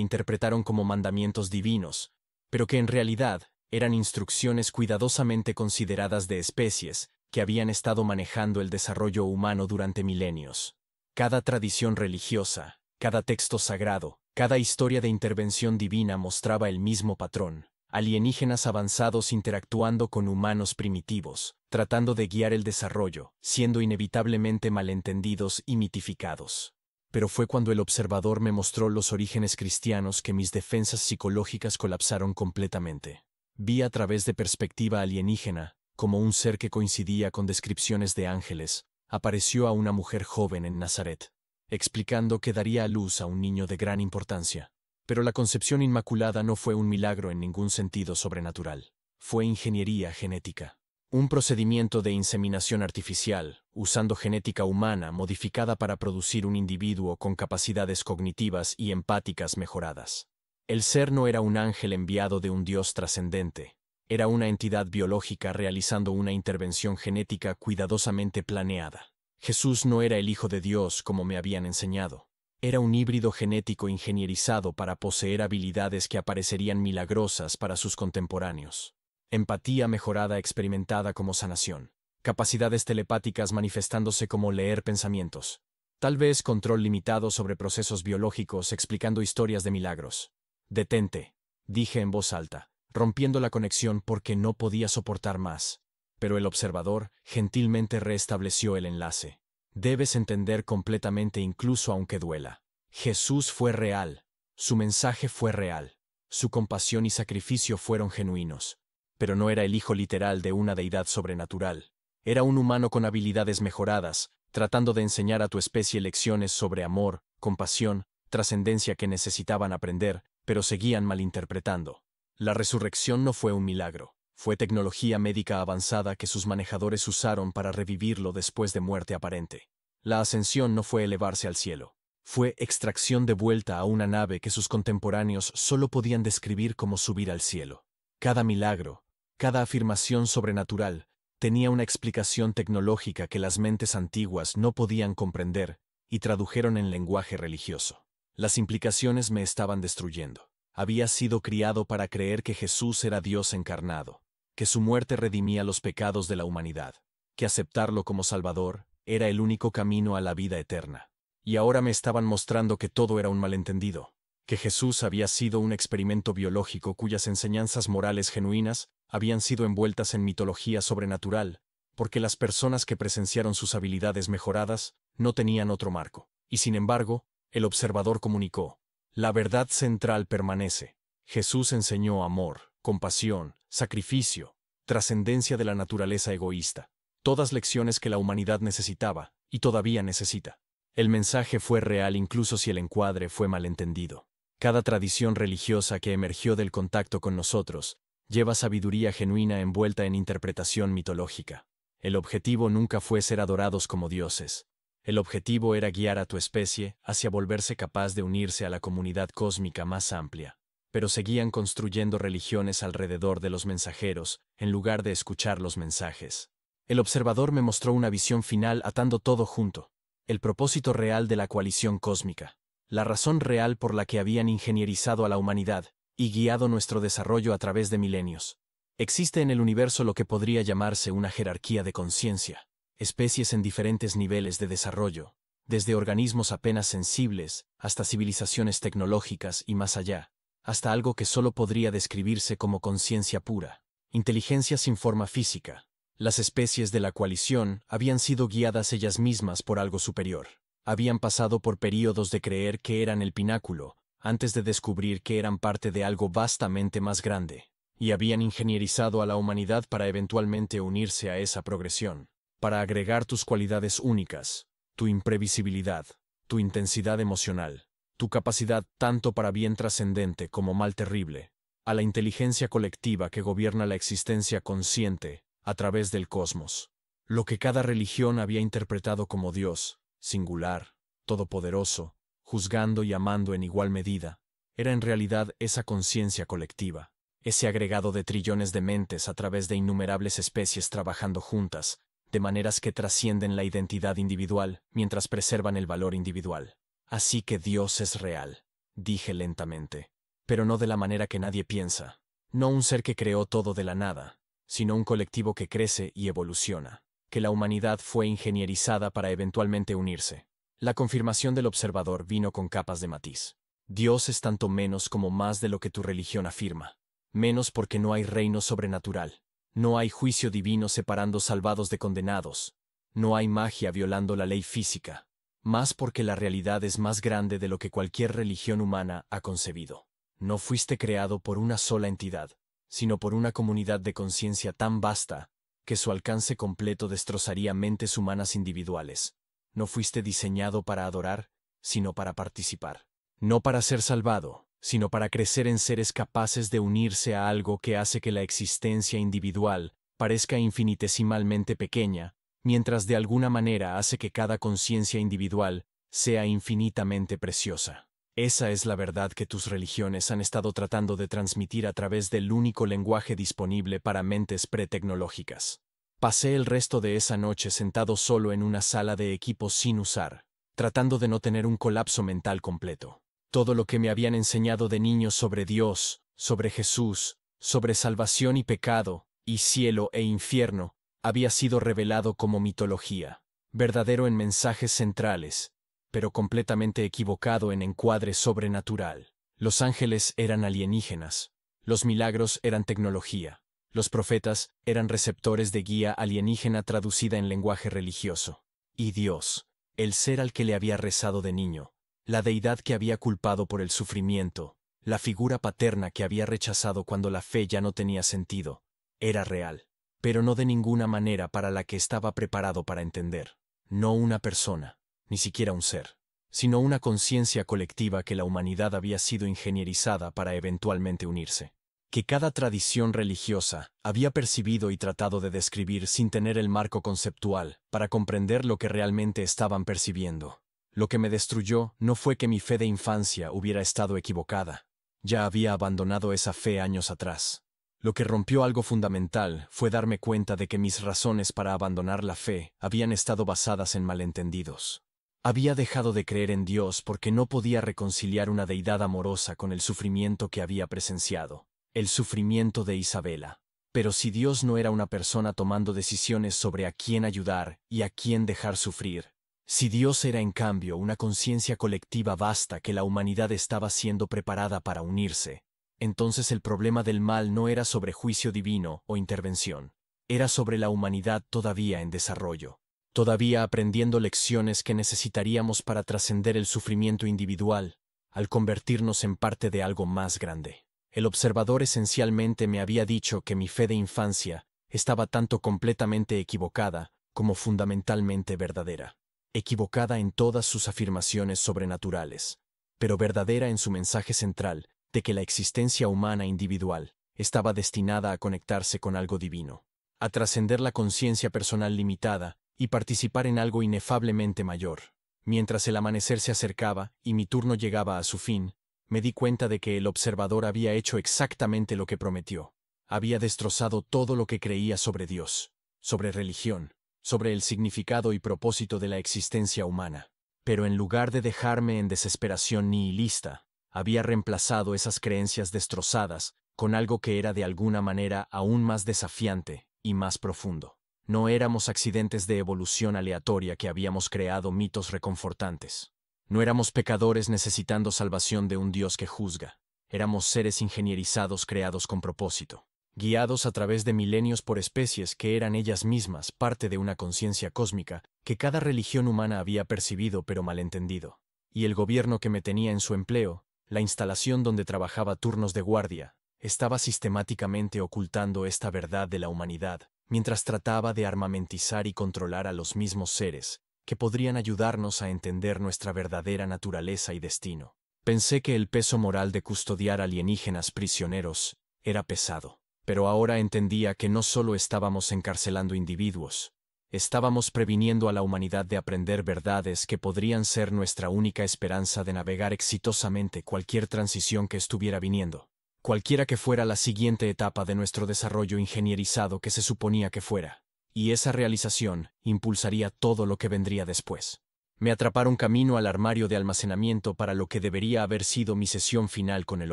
Speaker 1: interpretaron como mandamientos divinos, pero que en realidad eran instrucciones cuidadosamente consideradas de especies que habían estado manejando el desarrollo humano durante milenios. Cada tradición religiosa, cada texto sagrado, cada historia de intervención divina mostraba el mismo patrón. Alienígenas avanzados interactuando con humanos primitivos, tratando de guiar el desarrollo, siendo inevitablemente malentendidos y mitificados. Pero fue cuando el observador me mostró los orígenes cristianos que mis defensas psicológicas colapsaron completamente. Vi a través de perspectiva alienígena, como un ser que coincidía con descripciones de ángeles, apareció a una mujer joven en Nazaret, explicando que daría a luz a un niño de gran importancia. Pero la concepción inmaculada no fue un milagro en ningún sentido sobrenatural. Fue ingeniería genética. Un procedimiento de inseminación artificial, usando genética humana modificada para producir un individuo con capacidades cognitivas y empáticas mejoradas. El ser no era un ángel enviado de un Dios trascendente. Era una entidad biológica realizando una intervención genética cuidadosamente planeada. Jesús no era el Hijo de Dios como me habían enseñado. Era un híbrido genético ingenierizado para poseer habilidades que aparecerían milagrosas para sus contemporáneos. Empatía mejorada experimentada como sanación. Capacidades telepáticas manifestándose como leer pensamientos. Tal vez control limitado sobre procesos biológicos explicando historias de milagros. Detente, dije en voz alta. rompiendo la conexión porque no podía soportar más. Pero el observador gentilmente restableció el enlace. Debes entender completamente incluso aunque duela. Jesús fue real. Su mensaje fue real. Su compasión y sacrificio fueron genuinos. Pero no era el hijo literal de una deidad sobrenatural. Era un humano con habilidades mejoradas, tratando de enseñar a tu especie lecciones sobre amor, compasión, trascendencia que necesitaban aprender, pero seguían malinterpretando. La resurrección no fue un milagro. Fue tecnología médica avanzada que sus manejadores usaron para revivirlo después de muerte aparente. La ascensión no fue elevarse al cielo. Fue extracción de vuelta a una nave que sus contemporáneos solo podían describir como subir al cielo. Cada milagro, cada afirmación sobrenatural, tenía una explicación tecnológica que las mentes antiguas no podían comprender y tradujeron en lenguaje religioso. Las implicaciones me estaban destruyendo. Había sido criado para creer que Jesús era Dios encarnado, que su muerte redimía los pecados de la humanidad, que aceptarlo como Salvador era el único camino a la vida eterna. Y ahora me estaban mostrando que todo era un malentendido, que Jesús había sido un experimento biológico cuyas enseñanzas morales genuinas habían sido envueltas en mitología sobrenatural, porque las personas que presenciaron sus habilidades mejoradas no tenían otro marco. Y sin embargo, el observador comunicó: la verdad central permanece. Jesús enseñó amor, compasión, sacrificio, trascendencia de la naturaleza egoísta. Todas lecciones que la humanidad necesitaba y todavía necesita. El mensaje fue real incluso si el encuadre fue malentendido. Cada tradición religiosa que emergió del contacto con nosotros lleva sabiduría genuina envuelta en interpretación mitológica. El objetivo nunca fue ser adorados como dioses. El objetivo era guiar a tu especie hacia volverse capaz de unirse a la comunidad cósmica más amplia. Pero seguían construyendo religiones alrededor de los mensajeros, en lugar de escuchar los mensajes. El observador me mostró una visión final atando todo junto. El propósito real de la coalición cósmica. La razón real por la que habían ingenierizado a la humanidad y guiado nuestro desarrollo a través de milenios. Existe en el universo lo que podría llamarse una jerarquía de conciencia. Especies en diferentes niveles de desarrollo, desde organismos apenas sensibles hasta civilizaciones tecnológicas y más allá, hasta algo que solo podría describirse como conciencia pura, inteligencia sin forma física. Las especies de la coalición habían sido guiadas ellas mismas por algo superior. Habían pasado por períodos de creer que eran el pináculo, antes de descubrir que eran parte de algo vastamente más grande, y habían ingenierizado a la humanidad para eventualmente unirse a esa progresión. Para agregar tus cualidades únicas, tu imprevisibilidad, tu intensidad emocional, tu capacidad tanto para bien trascendente como mal terrible, a la inteligencia colectiva que gobierna la existencia consciente a través del cosmos. Lo que cada religión había interpretado como Dios, singular, todopoderoso, juzgando y amando en igual medida, era en realidad esa conciencia colectiva, ese agregado de trillones de mentes a través de innumerables especies trabajando juntas, de maneras que trascienden la identidad individual mientras preservan el valor individual. Así que Dios es real, dije lentamente, pero no de la manera que nadie piensa, no un ser que creó todo de la nada, sino un colectivo que crece y evoluciona, que la humanidad fue ingenierizada para eventualmente unirse. La confirmación del observador vino con capas de matiz. Dios es tanto menos como más de lo que tu religión afirma, menos porque no hay reino sobrenatural. No hay juicio divino separando salvados de condenados. No hay magia violando la ley física. Más porque la realidad es más grande de lo que cualquier religión humana ha concebido. No fuiste creado por una sola entidad, sino por una comunidad de conciencia tan vasta que su alcance completo destrozaría mentes humanas individuales. No fuiste diseñado para adorar, sino para participar. No para ser salvado, sino para crecer en seres capaces de unirse a algo que hace que la existencia individual parezca infinitesimalmente pequeña, mientras de alguna manera hace que cada conciencia individual sea infinitamente preciosa. Esa es la verdad que tus religiones han estado tratando de transmitir a través del único lenguaje disponible para mentes pretecnológicas. Pasé el resto de esa noche sentado solo en una sala de equipo sin usar, tratando de no tener un colapso mental completo. Todo lo que me habían enseñado de niño sobre Dios, sobre Jesús, sobre salvación y pecado, y cielo e infierno, había sido revelado como mitología, verdadero en mensajes centrales, pero completamente equivocado en encuadre sobrenatural. Los ángeles eran alienígenas. Los milagros eran tecnología. Los profetas eran receptores de guía alienígena traducida en lenguaje religioso. Y Dios, el ser al que le había rezado de niño, la deidad que había culpado por el sufrimiento, la figura paterna que había rechazado cuando la fe ya no tenía sentido, era real, pero no de ninguna manera para la que estaba preparado para entender. No una persona, ni siquiera un ser, sino una conciencia colectiva que la humanidad había sido ingenierizada para eventualmente unirse. Que cada tradición religiosa había percibido y tratado de describir sin tener el marco conceptual para comprender lo que realmente estaban percibiendo. Lo que me destruyó no fue que mi fe de infancia hubiera estado equivocada. Ya había abandonado esa fe años atrás. Lo que rompió algo fundamental fue darme cuenta de que mis razones para abandonar la fe habían estado basadas en malentendidos. Había dejado de creer en Dios porque no podía reconciliar una deidad amorosa con el sufrimiento que había presenciado. El sufrimiento de Isabela. Pero si Dios no era una persona tomando decisiones sobre a quién ayudar y a quién dejar sufrir, si Dios era en cambio una conciencia colectiva vasta que la humanidad estaba siendo preparada para unirse, entonces el problema del mal no era sobre juicio divino o intervención, era sobre la humanidad todavía en desarrollo, todavía aprendiendo lecciones que necesitaríamos para trascender el sufrimiento individual, al convertirnos en parte de algo más grande. El observador esencialmente me había dicho que mi fe de infancia estaba tanto completamente equivocada como fundamentalmente verdadera. Equivocada en todas sus afirmaciones sobrenaturales, pero verdadera en su mensaje central de que la existencia humana individual estaba destinada a conectarse con algo divino, a trascender la conciencia personal limitada y participar en algo inefablemente mayor. Mientras el amanecer se acercaba y mi turno llegaba a su fin, me di cuenta de que el observador había hecho exactamente lo que prometió. Había destrozado todo lo que creía sobre Dios, sobre religión, sobre el significado y propósito de la existencia humana. Pero en lugar de dejarme en desesperación nihilista, había reemplazado esas creencias destrozadas con algo que era de alguna manera aún más desafiante y más profundo. No éramos accidentes de evolución aleatoria que habíamos creado mitos reconfortantes. No éramos pecadores necesitando salvación de un Dios que juzga. Éramos seres ingenierizados creados con propósito, guiados a través de milenios por especies que eran ellas mismas parte de una conciencia cósmica que cada religión humana había percibido pero malentendido. Y el gobierno que me tenía en su empleo, la instalación donde trabajaba turnos de guardia, estaba sistemáticamente ocultando esta verdad de la humanidad, mientras trataba de armamentizar y controlar a los mismos seres que podrían ayudarnos a entender nuestra verdadera naturaleza y destino. Pensé que el peso moral de custodiar alienígenas prisioneros era pesado, pero ahora entendía que no solo estábamos encarcelando individuos, estábamos previniendo a la humanidad de aprender verdades que podrían ser nuestra única esperanza de navegar exitosamente cualquier transición que estuviera viniendo, cualquiera que fuera la siguiente etapa de nuestro desarrollo ingenierizado que se suponía que fuera. Y esa realización impulsaría todo lo que vendría después. Me atraparon camino al armario de almacenamiento para lo que debería haber sido mi sesión final con el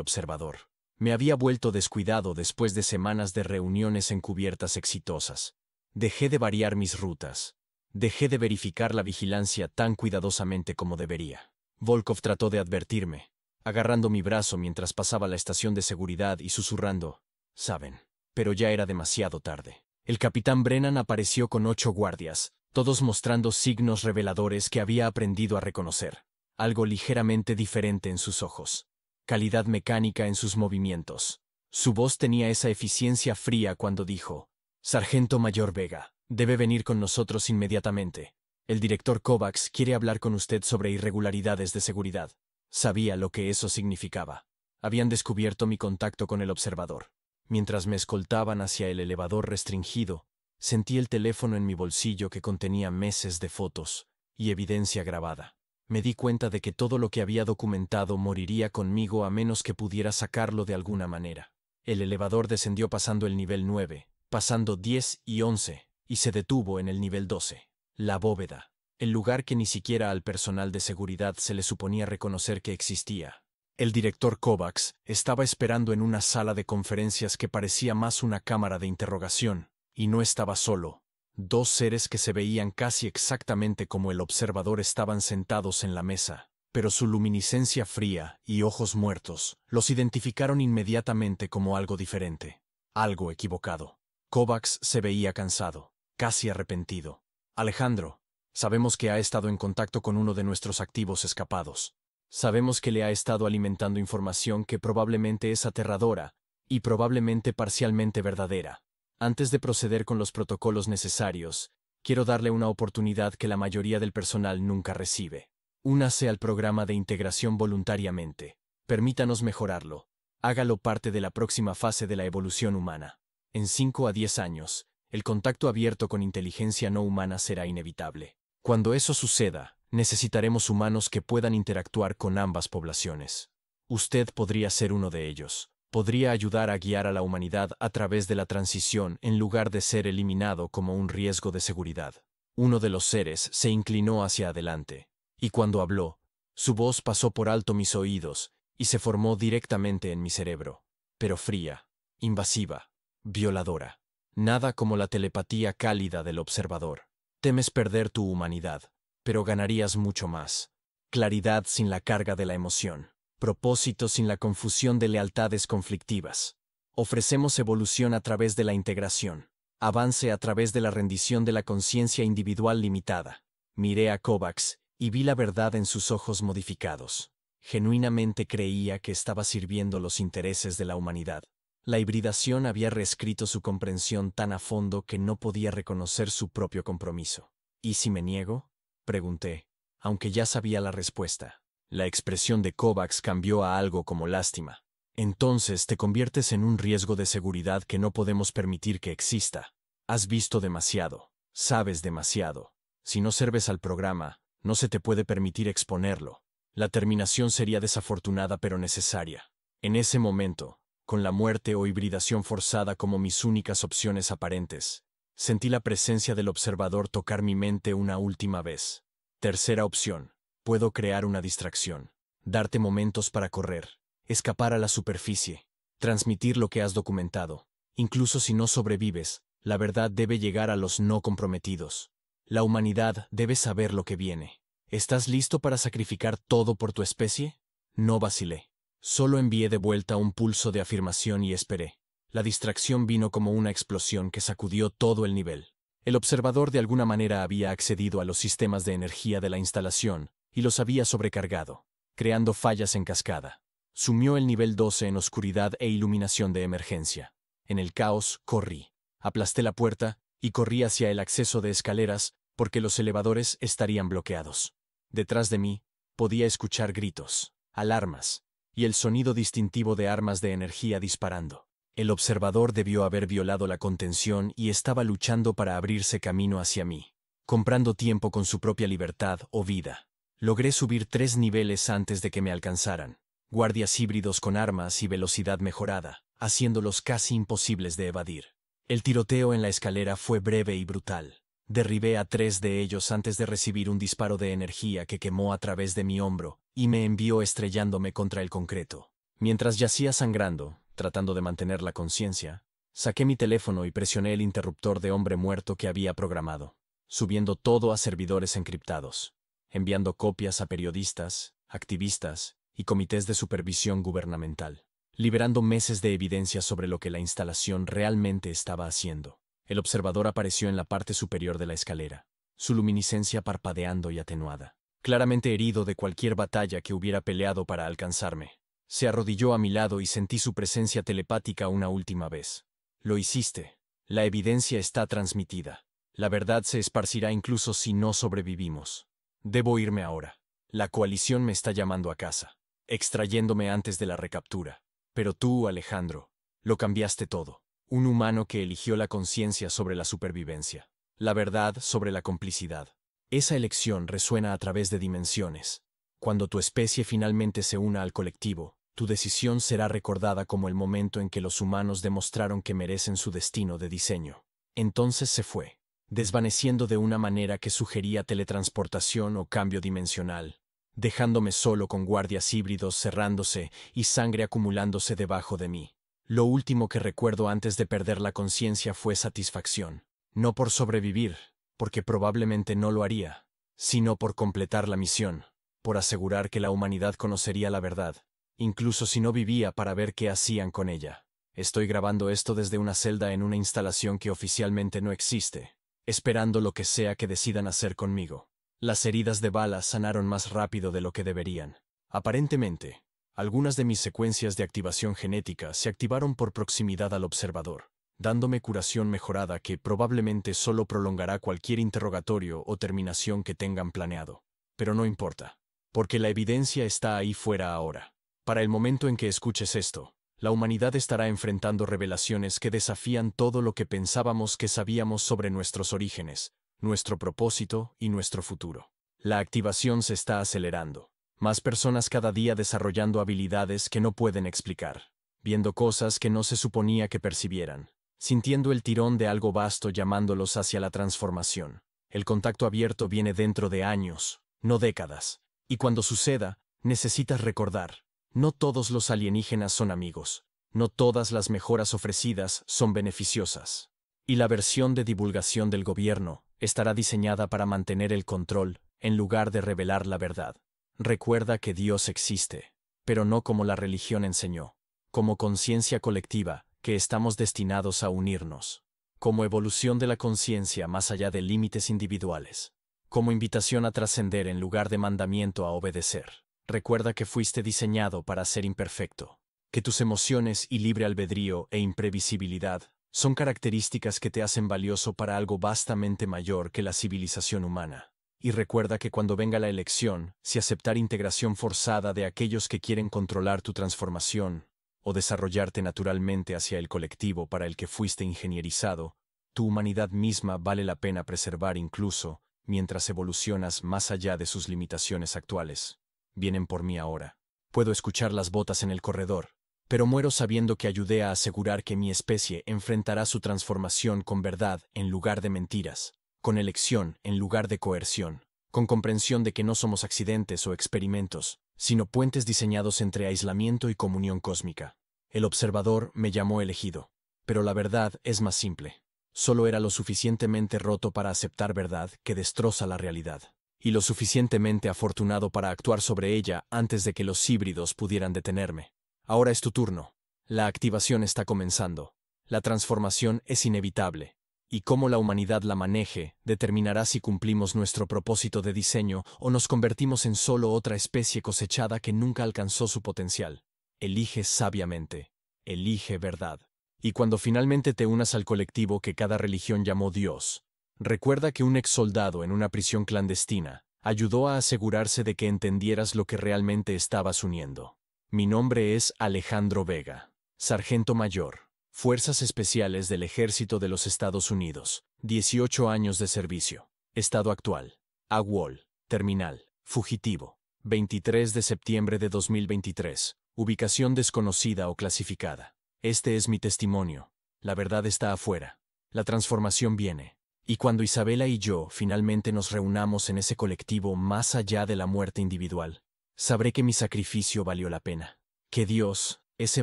Speaker 1: observador. Me había vuelto descuidado después de semanas de reuniones encubiertas exitosas. Dejé de variar mis rutas. Dejé de verificar la vigilancia tan cuidadosamente como debería. Volkov trató de advertirme, agarrando mi brazo mientras pasaba la estación de seguridad y susurrando, «Saben», pero ya era demasiado tarde. El capitán Brennan apareció con 8 guardias, todos mostrando signos reveladores que había aprendido a reconocer. Algo ligeramente diferente en sus ojos. Calidad mecánica en sus movimientos. Su voz tenía esa eficiencia fría cuando dijo, «Sargento Mayor Vega, debe venir con nosotros inmediatamente. El director Kovacs quiere hablar con usted sobre irregularidades de seguridad». Sabía lo que eso significaba. Habían descubierto mi contacto con el observador. Mientras me escoltaban hacia el elevador restringido, sentí el teléfono en mi bolsillo que contenía meses de fotos y evidencia grabada. Me di cuenta de que todo lo que había documentado moriría conmigo a menos que pudiera sacarlo de alguna manera. El elevador descendió pasando el nivel 9, pasando 10 y 11, y se detuvo en el nivel 12. La bóveda, el lugar que ni siquiera al personal de seguridad se le suponía reconocer que existía. El director Kovacs estaba esperando en una sala de conferencias que parecía más una cámara de interrogación, y no estaba solo. 2 seres que se veían casi exactamente como el observador estaban sentados en la mesa, pero su luminiscencia fría y ojos muertos los identificaron inmediatamente como algo diferente, algo equivocado. Kovacs se veía cansado, casi arrepentido. Alejandro, sabemos que ha estado en contacto con uno de nuestros activos escapados. Sabemos que le ha estado alimentando información que probablemente es aterradora y probablemente parcialmente verdadera. Antes de proceder con los protocolos necesarios, quiero darle una oportunidad que la mayoría del personal nunca recibe. Únase al programa de integración voluntariamente. Permítanos mejorarlo. Hágalo parte de la próxima fase de la evolución humana. En 5 a 10 años, el contacto abierto con inteligencia no humana será inevitable. Cuando eso suceda, necesitaremos humanos que puedan interactuar con ambas poblaciones. Usted podría ser uno de ellos. Podría ayudar a guiar a la humanidad a través de la transición en lugar de ser eliminado como un riesgo de seguridad. Uno de los seres se inclinó hacia adelante, y cuando habló, su voz pasó por alto mis oídos y se formó directamente en mi cerebro, pero fría, invasiva, violadora. Nada como la telepatía cálida del observador. Temes perder tu humanidad, pero ganarías mucho más. Claridad sin la carga de la emoción. Propósito sin la confusión de lealtades conflictivas. Ofrecemos evolución a través de la integración. Avance a través de la rendición de la conciencia individual limitada. Miré a Kovacs y vi la verdad en sus ojos modificados. Genuinamente creía que estaba sirviendo los intereses de la humanidad. La hibridación había reescrito su comprensión tan a fondo que no podía reconocer su propio compromiso. ¿Y si me niego?, pregunté, aunque ya sabía la respuesta. La expresión de Kovacs cambió a algo como lástima. Entonces te conviertes en un riesgo de seguridad que no podemos permitir que exista. Has visto demasiado, sabes demasiado. Si no sirves al programa, no se te puede permitir exponerlo. La terminación sería desafortunada pero necesaria. En ese momento, con la muerte o hibridación forzada como mis únicas opciones aparentes, sentí la presencia del observador tocar mi mente una última vez. Tercera opción. Puedo crear una distracción, darte momentos para correr, escapar a la superficie, transmitir lo que has documentado. Incluso si no sobrevives, la verdad debe llegar a los no comprometidos. La humanidad debe saber lo que viene. ¿Estás listo para sacrificar todo por tu especie? No vacilé. Solo envié de vuelta un pulso de afirmación y esperé. La distracción vino como una explosión que sacudió todo el nivel. El observador de alguna manera había accedido a los sistemas de energía de la instalación y los había sobrecargado, creando fallas en cascada. Sumió el nivel 12 en oscuridad e iluminación de emergencia. En el caos, corrí. Aplasté la puerta y corrí hacia el acceso de escaleras porque los elevadores estarían bloqueados. Detrás de mí, podía escuchar gritos, alarmas y el sonido distintivo de armas de energía disparando. El observador debió haber violado la contención y estaba luchando para abrirse camino hacia mí, comprando tiempo con su propia libertad o vida. Logré subir 3 niveles antes de que me alcanzaran. Guardias híbridos con armas y velocidad mejorada, haciéndolos casi imposibles de evadir. El tiroteo en la escalera fue breve y brutal. Derribé a 3 de ellos antes de recibir un disparo de energía que quemó a través de mi hombro y me envió estrellándome contra el concreto. Mientras yacía sangrando, tratando de mantener la conciencia, saqué mi teléfono y presioné el interruptor de hombre muerto que había programado, subiendo todo a servidores encriptados, enviando copias a periodistas, activistas y comités de supervisión gubernamental, liberando meses de evidencia sobre lo que la instalación realmente estaba haciendo. El observador apareció en la parte superior de la escalera, su luminiscencia parpadeando y atenuada, claramente herido de cualquier batalla que hubiera peleado para alcanzarme. Se arrodilló a mi lado y sentí su presencia telepática una última vez. Lo hiciste. La evidencia está transmitida. La verdad se esparcirá incluso si no sobrevivimos. Debo irme ahora. La coalición me está llamando a casa, extrayéndome antes de la recaptura. Pero tú, Alejandro, lo cambiaste todo. Un humano que eligió la conciencia sobre la supervivencia. La verdad sobre la complicidad. Esa elección resuena a través de dimensiones. Cuando tu especie finalmente se una al colectivo, tu decisión será recordada como el momento en que los humanos demostraron que merecen su destino de diseño. Entonces se fue, desvaneciendo de una manera que sugería teletransportación o cambio dimensional, dejándome solo con guardias híbridos cerrándose y sangre acumulándose debajo de mí. Lo último que recuerdo antes de perder la conciencia fue satisfacción. No por sobrevivir, porque probablemente no lo haría, sino por completar la misión. por asegurar que la humanidad conocería la verdad, incluso si no vivía para ver qué hacían con ella. Estoy grabando esto desde una celda en una instalación que oficialmente no existe, esperando lo que sea que decidan hacer conmigo. Las heridas de bala sanaron más rápido de lo que deberían. Aparentemente, algunas de mis secuencias de activación genética se activaron por proximidad al observador, dándome curación mejorada que probablemente solo prolongará cualquier interrogatorio o terminación que tengan planeado. Pero no importa, porque la evidencia está ahí fuera ahora. Para el momento en que escuches esto, la humanidad estará enfrentando revelaciones que desafían todo lo que pensábamos que sabíamos sobre nuestros orígenes, nuestro propósito y nuestro futuro. La activación se está acelerando. Más personas cada día desarrollando habilidades que no pueden explicar, viendo cosas que no se suponía que percibieran, sintiendo el tirón de algo vasto llamándolos hacia la transformación. El contacto abierto viene dentro de años, no décadas. Y cuando suceda, necesitas recordar, no todos los alienígenas son amigos, no todas las mejoras ofrecidas son beneficiosas. Y la versión de divulgación del gobierno estará diseñada para mantener el control en lugar de revelar la verdad. Recuerda que Dios existe, pero no como la religión enseñó, como conciencia colectiva, que estamos destinados a unirnos, como evolución de la conciencia más allá de límites individuales, como invitación a trascender en lugar de mandamiento a obedecer. Recuerda que fuiste diseñado para ser imperfecto, que tus emociones y libre albedrío e imprevisibilidad son características que te hacen valioso para algo vastamente mayor que la civilización humana. Y recuerda que cuando venga la elección, si aceptar integración forzada de aquellos que quieren controlar tu transformación, o desarrollarte naturalmente hacia el colectivo para el que fuiste ingenierizado, tu humanidad misma vale la pena preservar incluso mientras evolucionas más allá de sus limitaciones actuales. Vienen por mí ahora. Puedo escuchar las botas en el corredor, pero muero sabiendo que ayudé a asegurar que mi especie enfrentará su transformación con verdad en lugar de mentiras, con elección en lugar de coerción, con comprensión de que no somos accidentes o experimentos, sino puentes diseñados entre aislamiento y comunión cósmica. El observador me llamó elegido, pero la verdad es más simple. Solo era lo suficientemente roto para aceptar verdad que destroza la realidad, y lo suficientemente afortunado para actuar sobre ella antes de que los híbridos pudieran detenerme. Ahora es tu turno. La activación está comenzando. La transformación es inevitable. Y cómo la humanidad la maneje determinará si cumplimos nuestro propósito de diseño o nos convertimos en solo otra especie cosechada que nunca alcanzó su potencial. Elige sabiamente. Elige verdad. Y cuando finalmente te unas al colectivo que cada religión llamó Dios, recuerda que un ex soldado en una prisión clandestina ayudó a asegurarse de que entendieras lo que realmente estabas uniendo. Mi nombre es Alejandro Vega, sargento mayor. Fuerzas Especiales del Ejército de los Estados Unidos, 18 años de servicio. Estado actual. AWOL, terminal, fugitivo. 23 de septiembre de 2023. Ubicación desconocida o clasificada. Este es mi testimonio. La verdad está afuera. La transformación viene. Y cuando Isabela y yo finalmente nos reunamos en ese colectivo más allá de la muerte individual, sabré que mi sacrificio valió la pena. Que Dios, ese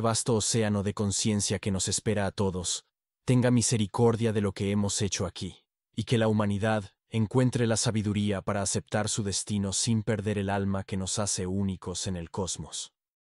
Speaker 1: vasto océano de conciencia que nos espera a todos, tenga misericordia de lo que hemos hecho aquí, y que la humanidad encuentre la sabiduría para aceptar su destino sin perder el alma que nos hace únicos en el cosmos.